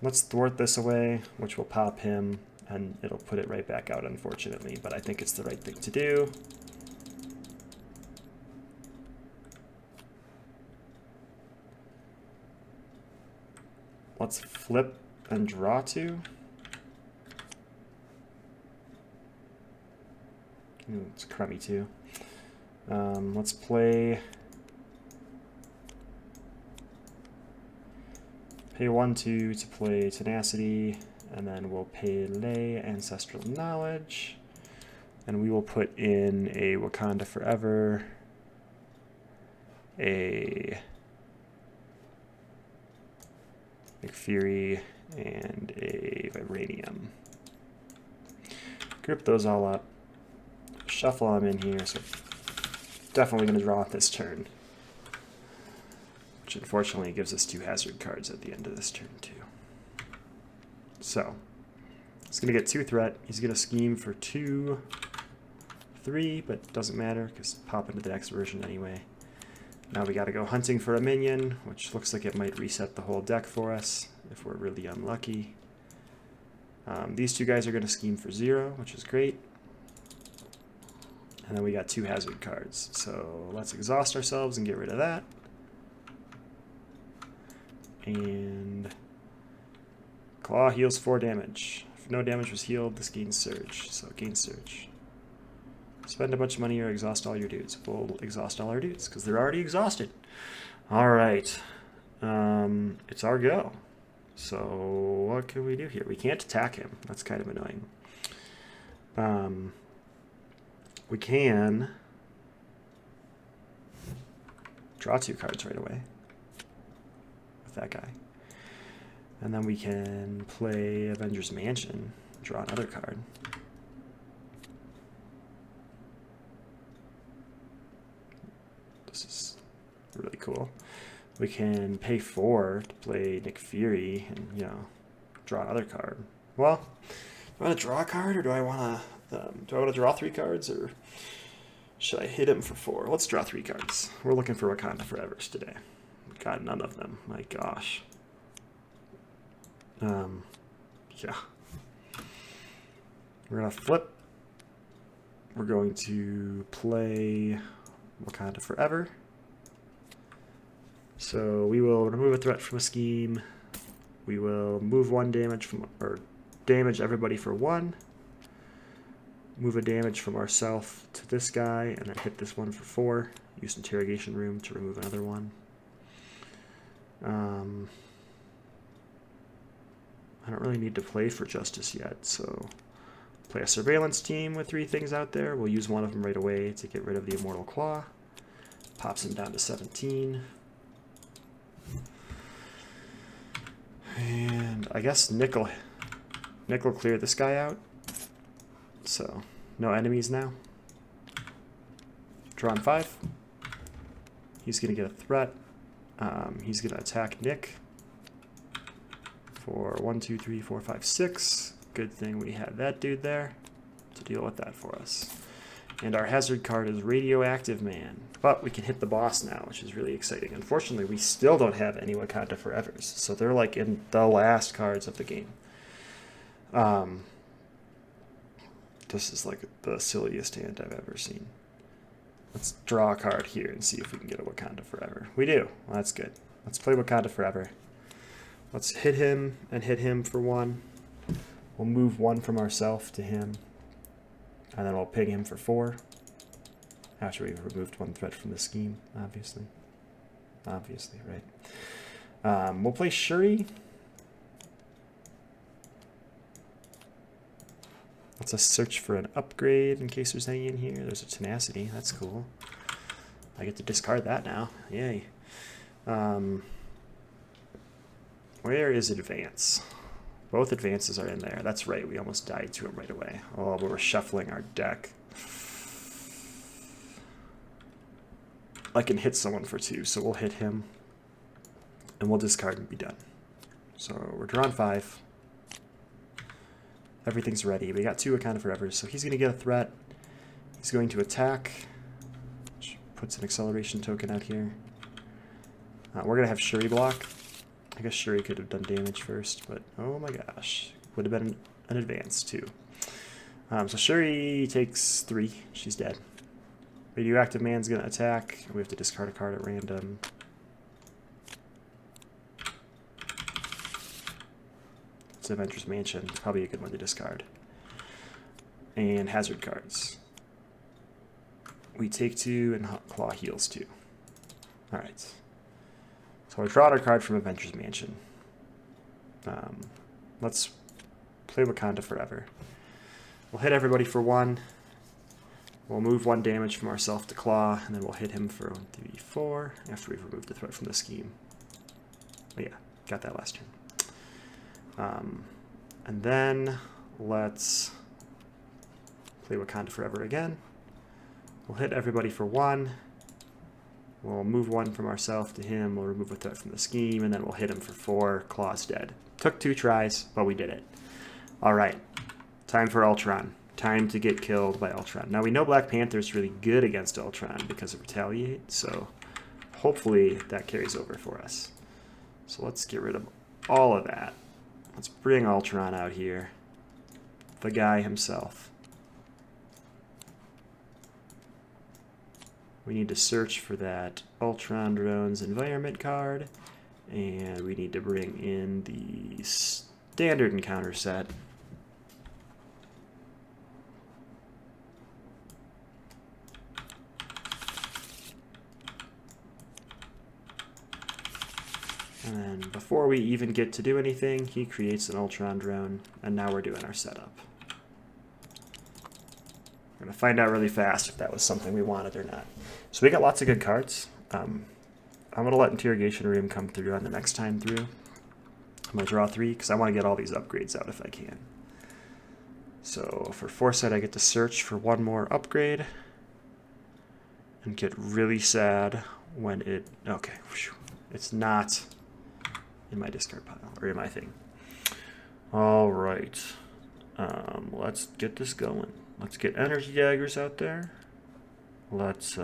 Let's thwart this away, which will pop him, and it'll put it right back out, unfortunately, but I think it's the right thing to do. Let's flip and draw 2. Ooh, it's crummy too. Let's play... Pay 1/2 to play Tenacity, and then we'll pay Lay Ancestral Knowledge, and we will put in a Wakanda Forever, a Nick Fury, and a Vibranium. Group those all up, shuffle them in here, so definitely going to draw this turn. Which unfortunately gives us 2 hazard cards at the end of this turn too. So, he's going to get 2 threat. He's going to scheme for 2, 3, but doesn't matter because pop into the next version anyway. Now we got to go hunting for a minion, which looks like it might reset the whole deck for us if we're really unlucky. These 2 guys are going to scheme for 0, which is great. And then we got 2 hazard cards. So let's exhaust ourselves and get rid of that. And Claw heals 4 damage. If no damage was healed, this gains Surge. So it gains Surge. Spend a bunch of money or exhaust all your dudes. We'll exhaust all our dudes because they're already exhausted. Alright. It's our go. So what can we do here? We can't attack him. That's kind of annoying. We can draw 2 cards right away. That guy, and then we can play Avengers Mansion, draw another card. This is really cool. We can pay 4 to play Nick Fury and, you know, draw another card. Well, do I want to draw a card, or do I want to draw 3 cards, or should I hit him for 4? Let's draw 3 cards. We're looking for Wakanda Forevers today. Got none of them. My gosh. Yeah. We're gonna flip. We're going to play Wakanda Forever. So we will remove a threat from a scheme. We will move 1 damage from, or damage everybody for 1. Move a damage from ourselves to this guy, and then hit this one for 4. Use interrogation room to remove another one. I don't really need to play for justice yet, so play a surveillance team with 3 things out there. We'll use one of them right away to get rid of the Immortal Claw. Pops him down to 17. And I guess Nick will clear this guy out. So, no enemies now. Drawn 5. He's going to get a threat. He's going to attack Nick for 1, 2, 3, 4, 5, 6. Good thing we had that dude there to deal with that for us. And our hazard card is Radioactive Man. But we can hit the boss now, which is really exciting. Unfortunately, we still don't have any Wakanda Forevers. So they're like in the last cards of the game. This is like the silliest hand I've ever seen. Let's draw a card here and see if we can get a Wakanda Forever. We do. Well, that's good. Let's play Wakanda Forever. Let's hit him and hit him for 1. We'll move 1 from ourselves to him. And then we'll ping him for 4. After we've removed 1 threat from the scheme, obviously. Obviously, right? We'll play Shuri. Let's just search for an upgrade in case there's any in here. There's a Tenacity. That's cool. I get to discard that now. Yay. Where is Advance? Both advances are in there. That's right. We almost died to him right away. Oh, but we're shuffling our deck. I can hit someone for 2, so we'll hit him. And we'll discard and be done. So we're drawn 5. Everything's ready. We got 2 Wakanda Forevers, so he's going to get a threat. He's going to attack, which puts an acceleration token out here. We're going to have Shuri block. I guess Shuri could have done damage first, but oh my gosh. Would have been an advance too. So Shuri takes 3. She's dead. Radioactive Man's going to attack. We have to discard a card at random. It's Avengers Mansion. Probably a good one to discard. And hazard cards. We take 2 and Claw heals 2. Alright. So we're drawing our card from Avengers Mansion. Let's play Wakanda Forever. We'll hit everybody for 1. We'll move 1 damage from ourselves to Claw, and then we'll hit him for 1, 3, 4 after we've removed the threat from the scheme. Oh yeah, got that last turn. And then let's play Wakanda Forever again. We'll hit everybody for 1. We'll move 1 from ourselves to him. We'll remove a threat from the scheme, and then we'll hit him for 4. Claw's dead. Took 2 tries, but we did it. All right, time for Ultron. Time to get killed by Ultron. Now we know Black Panther's really good against Ultron because of Retaliate, so hopefully that carries over for us. So let's get rid of all of that. Let's bring Ultron out here. The guy himself. We need to search for that Ultron Drones environment card. And we need to bring in the standard encounter set. And then before we even get to do anything, he creates an Ultron drone, and now we're doing our setup. We're going to find out really fast if that was something we wanted or not. So we got lots of good cards. I'm going to let Interrogation Room come through on the next time through. I'm going to draw 3 because I want to get all these upgrades out if I can. So for Foresight, I get to search for 1 more upgrade and get really sad when it... Okay, it's not in my discard pile, or in my thing. All right. Let's get this going. Let's get Energy Daggers out there. Let's...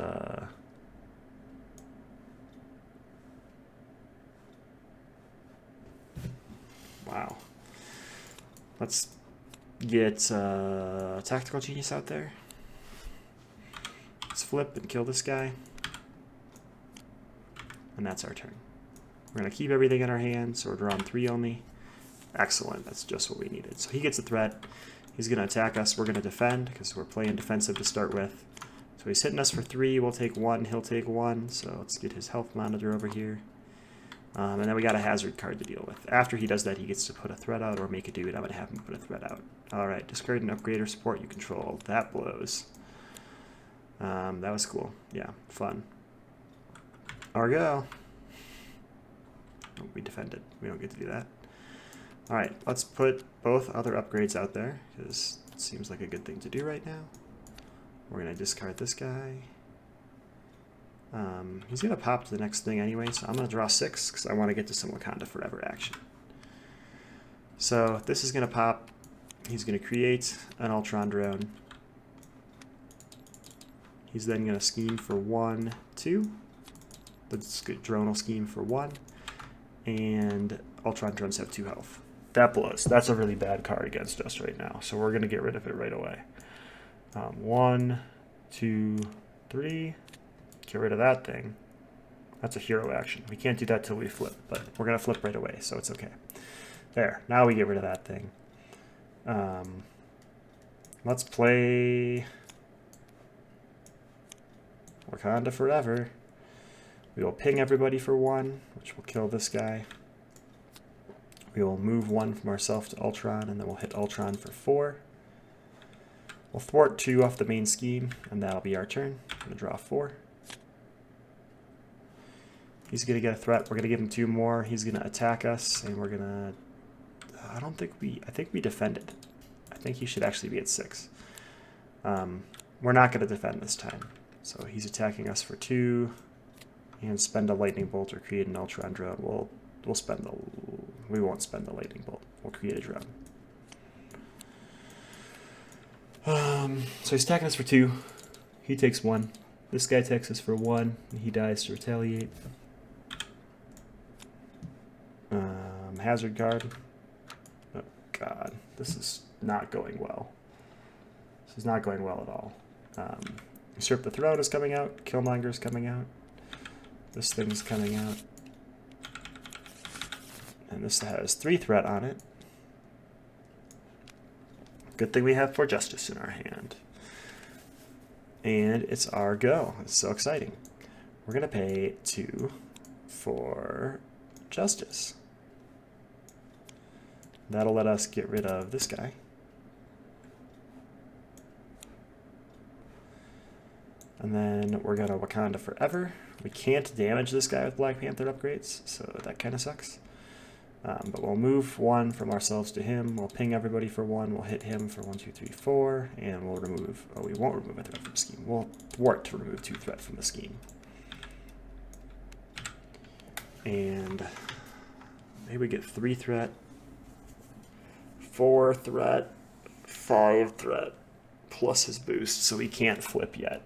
Wow. Let's get Tactical Genius out there. Let's flip and kill this guy. And that's our turn. We're going to keep everything in our hands, so we're drawing 3 only. Excellent, that's just what we needed. So he gets a threat. He's going to attack us. We're going to defend, because we're playing defensive to start with. So he's hitting us for 3. We'll take 1. He'll take 1. So let's get his health monitor over here. And then we got a hazard card to deal with. After he does that, he gets to put a threat out or make a dude. I'm going to have him put a threat out. Alright, discard an upgrade or support you control. That blows. That was cool. Yeah, fun. Argo. Oh, we defended. We don't get to do that. Alright, let's put both other upgrades out there, because it seems like a good thing to do right now. We're going to discard this guy. He's going to pop to the next thing anyway, so I'm going to draw 6 because I want to get to some Wakanda Forever action. So this is going to pop. He's going to create an Ultron drone. He's then going to scheme for 1, 2. The drone will scheme for 1. And Ultron drones have 2 health. That blows. That's a really bad card against us right now, so we're going to get rid of it right away. 1, 2, 3. Get rid of that thing. That's a hero action. We can't do that till we flip, but we're going to flip right away, so it's okay. There. Now we get rid of that thing. Let's play Wakanda Forever. We will ping everybody for 1, which will kill this guy. We will move 1 from ourselves to Ultron, and then we'll hit Ultron for 4. We'll thwart 2 off the main scheme, and that'll be our turn. I'm going to draw 4. He's going to get a threat. We're going to give him 2 more. He's going to attack us, and we're going to... I think we defended. I think he should actually be at 6. We're not going to defend this time. So he's attacking us for 2, and spend a lightning bolt or create an Ultron drone. We won't spend the lightning bolt. We'll create a drone. So he's attacking us for 2. He takes 1. This guy attacks us for 1. And he dies to retaliate. Hazard card. Oh god, this is not going well. This is not going well at all. Usurp the Throne is coming out. Killmonger is coming out. This thing's coming out. And this has 3 threat on it. Good thing we have For Justice in our hand. And it's our go. It's so exciting. We're going to pay 2 for Justice. That'll let us get rid of this guy. And then we're going to Wakanda Forever. We can't damage this guy with Black Panther upgrades, so that kind of sucks. But we'll move 1 from ourselves to him. We'll ping everybody for 1. We'll hit him for 1, 2, 3, 4. And we'll remove... Oh, we won't remove a threat from the scheme. We'll thwart to remove 2 threat from the scheme. And maybe we get 3 threat, 4 threat, 5 threat, plus his boost, so he can't flip yet.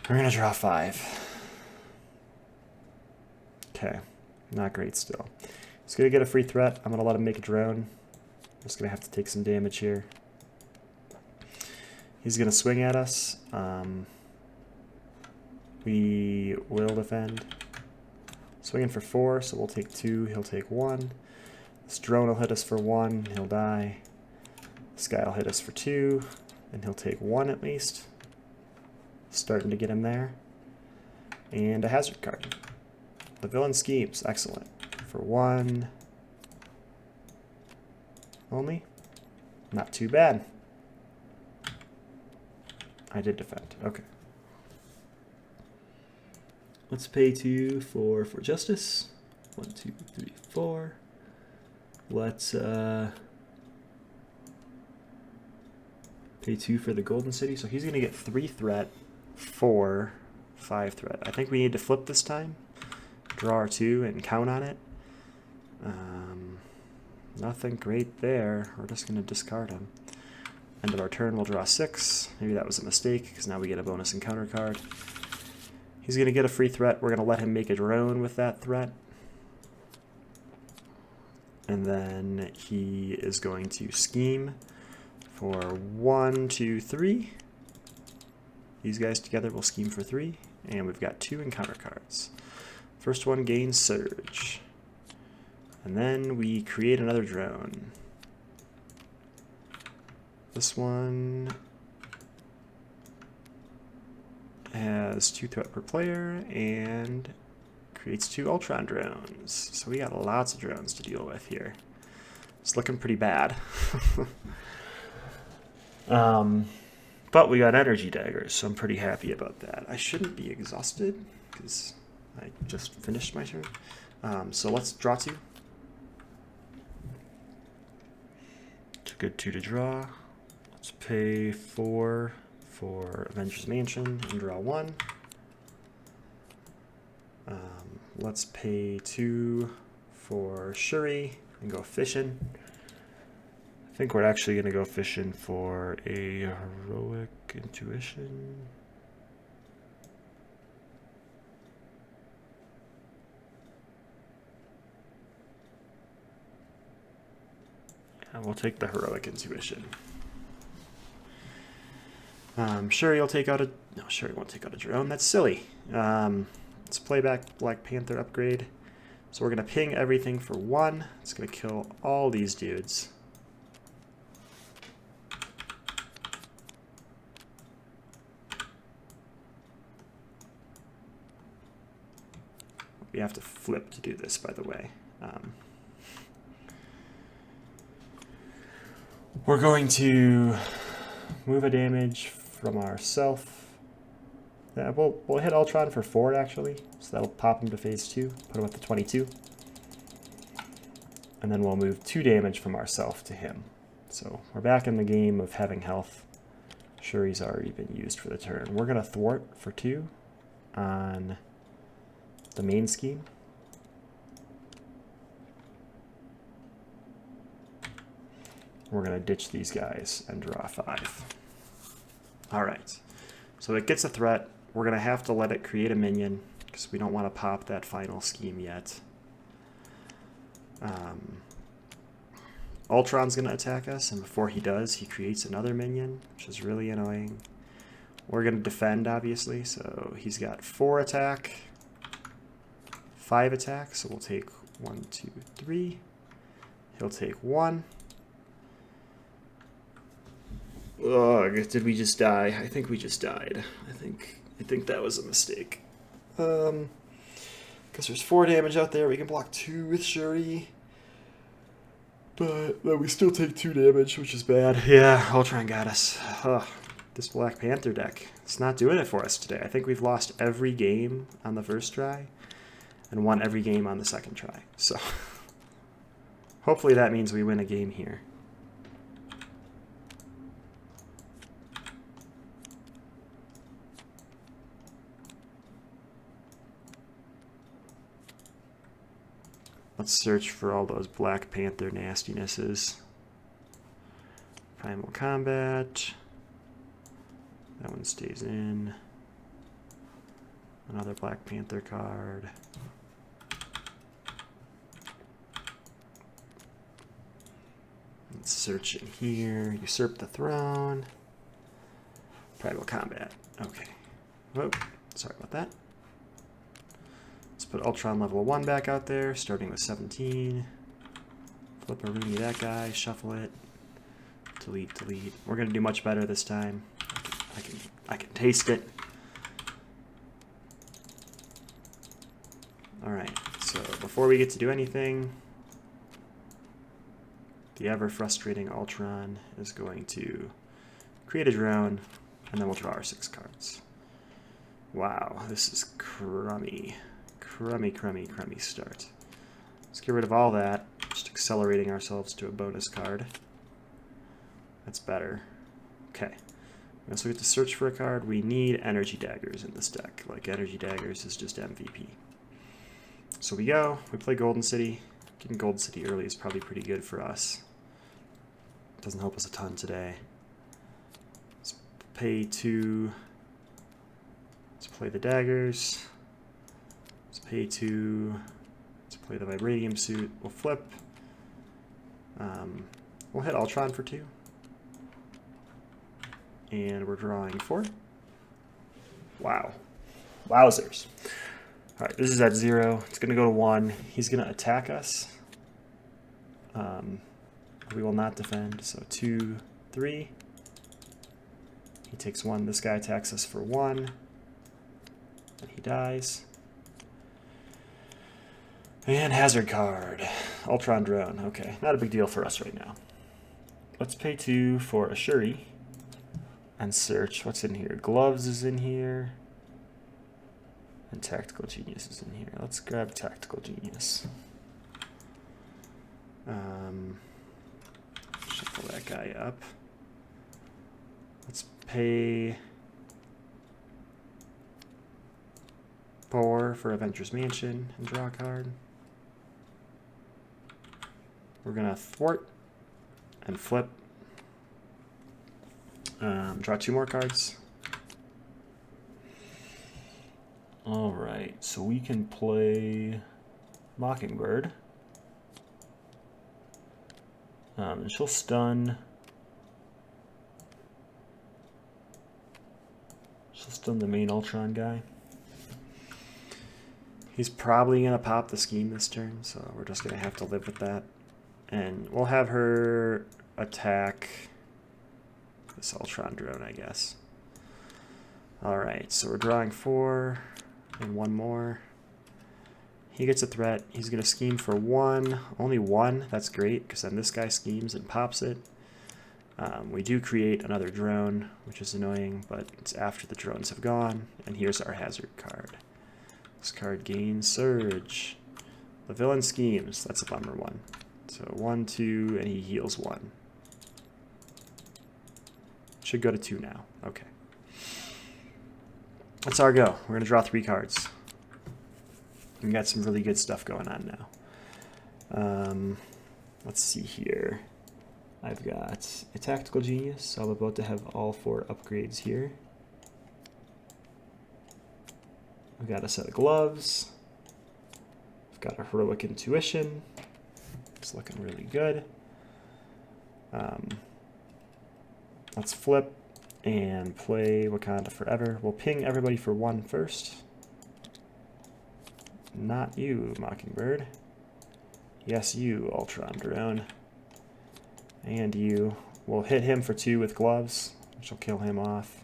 We're going to draw 5. Okay, not great still. He's going to get a free threat. I'm going to let him make a drone. I'm just going to have to take some damage here. He's going to swing at us. We will defend. Swinging for 4, so we'll take 2. He'll take 1. This drone will hit us for 1. He'll die. This guy will hit us for 2. And he'll take 1 at least. Starting to get him there. And a hazard card. The villain schemes. Excellent. For 1 only. Not too bad. I did defend. Okay. Let's pay 2 for Justice. 1, 2, 3, 4. Let's pay 2 for the Golden City. So he's going to get 3 threat, 4, 5 threat. I think we need to flip this time. Draw our 2 and count on it. Nothing great there. We're just going to discard him. End of our turn, we'll draw 6. Maybe that was a mistake, because now we get a bonus encounter card. He's going to get a free threat. We're going to let him make a drone with that threat. And then he is going to scheme for 1, 2, 3. These guys together will scheme for 3. And we've got 2 encounter cards. First one gains Surge. And then we create another drone. This one has 2 threat per player and creates 2 Ultron drones. So we got lots of drones to deal with here. It's looking pretty bad. But we got energy daggers, so I'm pretty happy about that. I shouldn't be exhausted because I just finished my turn. So let's draw 2. It's a good 2 to draw. Let's pay 4 for Avengers Mansion and draw 1. Let's pay 2 for Shuri and go fishing. I think we're actually going to go fishing for a heroic intuition. Yeah, we'll take the heroic intuition. Shuri will take out a... No, Shuri won't take out a drone. That's silly. Let's play back Black Panther upgrade. So we're going to ping everything for 1. It's going to kill all these dudes. We have to flip to do this, by the way. We're going to move a damage from ourself. Yeah, we'll hit Ultron for 4, actually. So that'll pop him to phase 2, put him at the 22. And then we'll move 2 damage from ourself to him. So we're back in the game of having health. Shuri's already been used for the turn. We're going to thwart for 2 on the main scheme. We're going to ditch these guys and draw 5. All right, so it gets a threat. We're going to have to let it create a minion because we don't want to pop that final scheme yet. Ultron's going to attack us, and before he does, he creates another minion, which is really annoying. We're going to defend, obviously, so he's got 4 attack. 5 attacks, so we'll take 1, 2, 3. He'll take 1. Ugh, did we just die? I think we just died. I think that was a mistake. Because there's 4 damage out there. We can block 2 with Shuri. But we still take 2 damage, which is bad. Yeah, Ultron got us. Ugh, this Black Panther deck, it's not doing it for us today. I think we've lost every game on the first try and won every game on the second try. So hopefully that means we win a game here. Let's search for all those Black Panther nastinesses. Primal Combat. That one stays in. Another Black Panther card. Let's search in here. Usurp the Throne. Primal Combat. Okay. Whoa. Sorry about that. Let's put Ultron level 1 back out there, starting with 17. Flip a Rooney that guy, shuffle it. Delete, delete. We're going to do much better this time. I can taste it. Alright, so before we get to do anything, the ever-frustrating Ultron is going to create a drone, and then we'll draw our 6 cards. Wow, this is crummy. Crummy start. Let's get rid of all that, just accelerating ourselves to a bonus card. That's better. Okay. We also get to search for a card. We need energy daggers in this deck. Like, energy daggers is just MVP. So we play Golden City. Getting Golden City early is probably pretty good for us. Doesn't help us a ton today. Let's pay 2. Let's play the daggers. Let's pay 2. Let's play the Vibranium suit. We'll flip. We'll hit Ultron for 2. And we're drawing 4. Wow. Wowzers. Alright, this is at 0. It's going to go to 1. He's going to attack us. We will not defend. So 2, 3. He takes 1. This guy attacks us for 1. And he dies. And hazard card. Ultron drone. Okay, not a big deal for us right now. Let's pay 2 for a Shuri. And search. What's in here? Gloves is in here. And Tactical Genius is in here. Let's grab Tactical Genius. Shuffle that guy up. Let's pay 4 for Avengers Mansion and draw a card. We're gonna thwart and flip. Draw 2 more cards. All right, so we can play Mockingbird. And she'll stun. She'll stun the main Ultron guy. He's probably going to pop the scheme this turn, so we're just going to have to live with that. And we'll have her attack this Ultron drone, I guess. Alright, so we're drawing 4 and 1 more. He gets a threat. He's going to scheme for 1. Only 1. That's great, because then this guy schemes and pops it. We do create another drone, which is annoying, but it's after the drones have gone. And here's our hazard card. This card gains Surge. The villain schemes. That's a bummer one. So 1, 2, and he heals 1. Should go to 2 now. Okay. That's our go. We're going to draw 3 cards. We got some really good stuff going on now. Let's see here. I've got a Tactical Genius, so I'm about to have all 4 upgrades here. I've got a set of gloves. I've got a Heroic Intuition. It's looking really good. Let's flip and play Wakanda Forever. We'll ping everybody for 1 first. Not you, Mockingbird. Yes, you, Ultron drone. And you. We'll hit him for 2 with gloves, which will kill him off.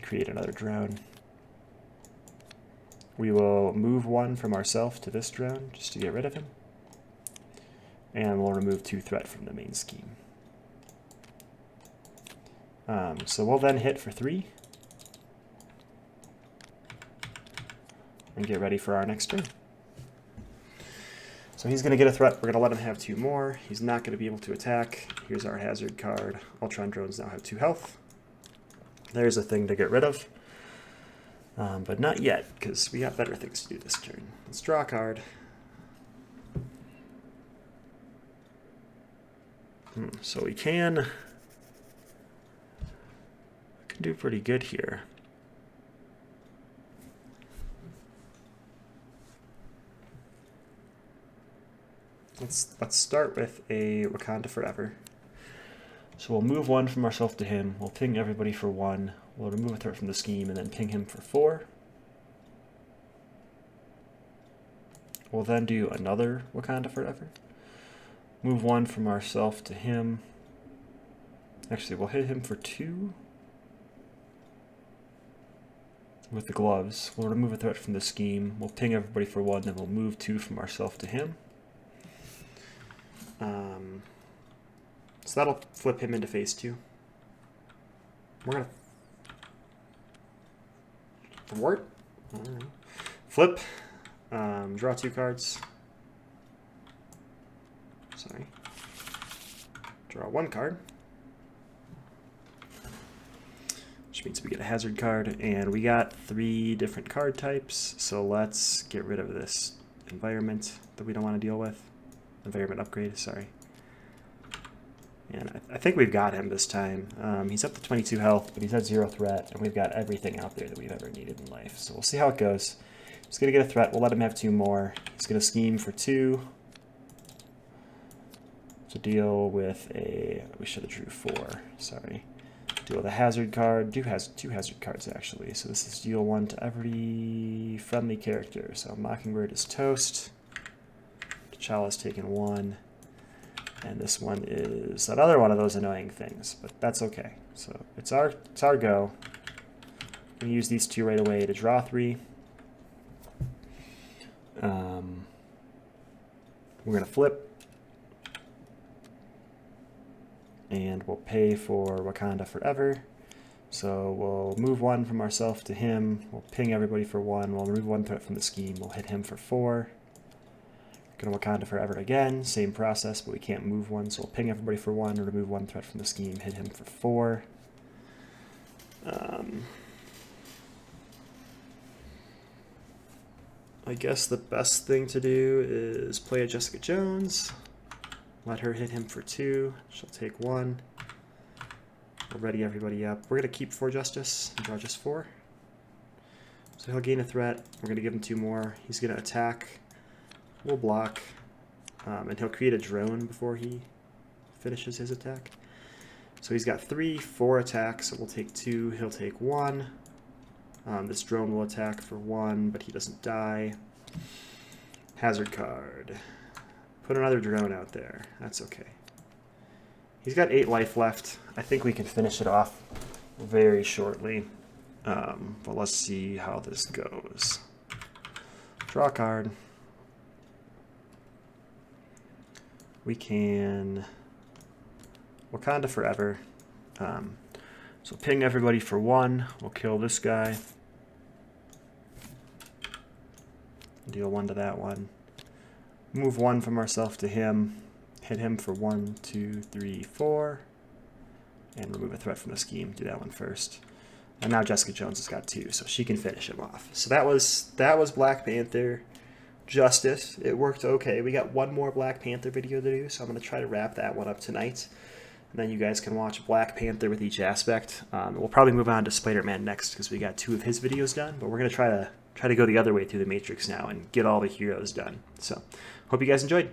Create another drone. We will move 1 from ourselves to this drone, just to get rid of him. And we'll remove 2 threat from the main scheme. So we'll then hit for 3. And get ready for our next turn. So he's going to get a threat. We're going to let him have 2 more. He's not going to be able to attack. Here's our hazard card. Ultron drones now have 2 health. There's a thing to get rid of. But not yet, because we got better things to do this turn. Let's draw a card. So we can do pretty good here. Let's start with a Wakanda Forever. So we'll move 1 from ourselves to him. We'll ping everybody for 1. We'll remove a threat from the scheme and then ping him for 4. We'll then do another Wakanda Forever. Move 1 from ourselves to him. Actually, we'll hit him for 2 with the gloves. We'll remove a threat from the scheme. We'll ping everybody for 1, then we'll move 2 from ourselves to him. So that'll flip him into phase 2. We're gonna thwart. Flip. Draw 2 cards. Sorry. Draw 1 card. Which means we get a hazard card, and we got 3 different card types. So let's get rid of this environment that we don't want to deal with. Environment upgrade, sorry. And I think we've got him this time. He's up to 22 health, but he's at 0 threat, and we've got everything out there that we've ever needed in life. So we'll see how it goes. He's going to get a threat. We'll let him have 2 more. He's going to scheme for 2 to deal with a... We should have drew 4. Sorry. Deal with a hazard card. Has 2 hazard cards, actually. So this is deal 1 to every friendly character. So Mockingbird is toast. T'Challa's taken 1. And this one is another one of those annoying things, but that's okay. So it's our go. We use these 2 right away to draw 3. We're going to flip. And we'll pay for Wakanda Forever. So we'll move 1 from ourselves to him. We'll ping everybody for 1. We'll remove 1 threat from the scheme. We'll hit him for 4. Gonna Wakanda Forever again. Same process, but we can't move 1. So we'll ping everybody for 1, remove 1 threat from the scheme, hit him for 4. I guess the best thing to do is play a Jessica Jones. Let her hit him for 2. She'll take 1. We'll ready everybody up. We're going to keep 4 Justice and draw just 4. So he'll gain a threat. We're going to give him 2 more. He's going to attack. We'll block. And he'll create a drone before he finishes his attack. So he's got 3, 4 attacks. So we'll take 2. He'll take 1. This drone will attack for 1, but he doesn't die. Hazard card. Put another drone out there. That's okay. He's got 8 life left. I think we can finish it off very shortly. But let's see how this goes. Draw a card. We can Wakanda Forever. So ping everybody for 1. We'll kill this guy. Deal 1 to that one. Move 1 from ourselves to him. Hit him for 1, 2, 3, 4. And remove a threat from the scheme. Do that one first. And now Jessica Jones has got 2, so she can finish him off. So that was Black Panther Justice. It worked okay. We got 1 more Black Panther video to do, so I'm going to try to wrap that one up tonight. And then you guys can watch Black Panther with each aspect. We'll probably move on to Spider-Man next because we got 2 of his videos done. But we're going to try to go the other way through the Matrix now and get all the heroes done. So hope you guys enjoyed.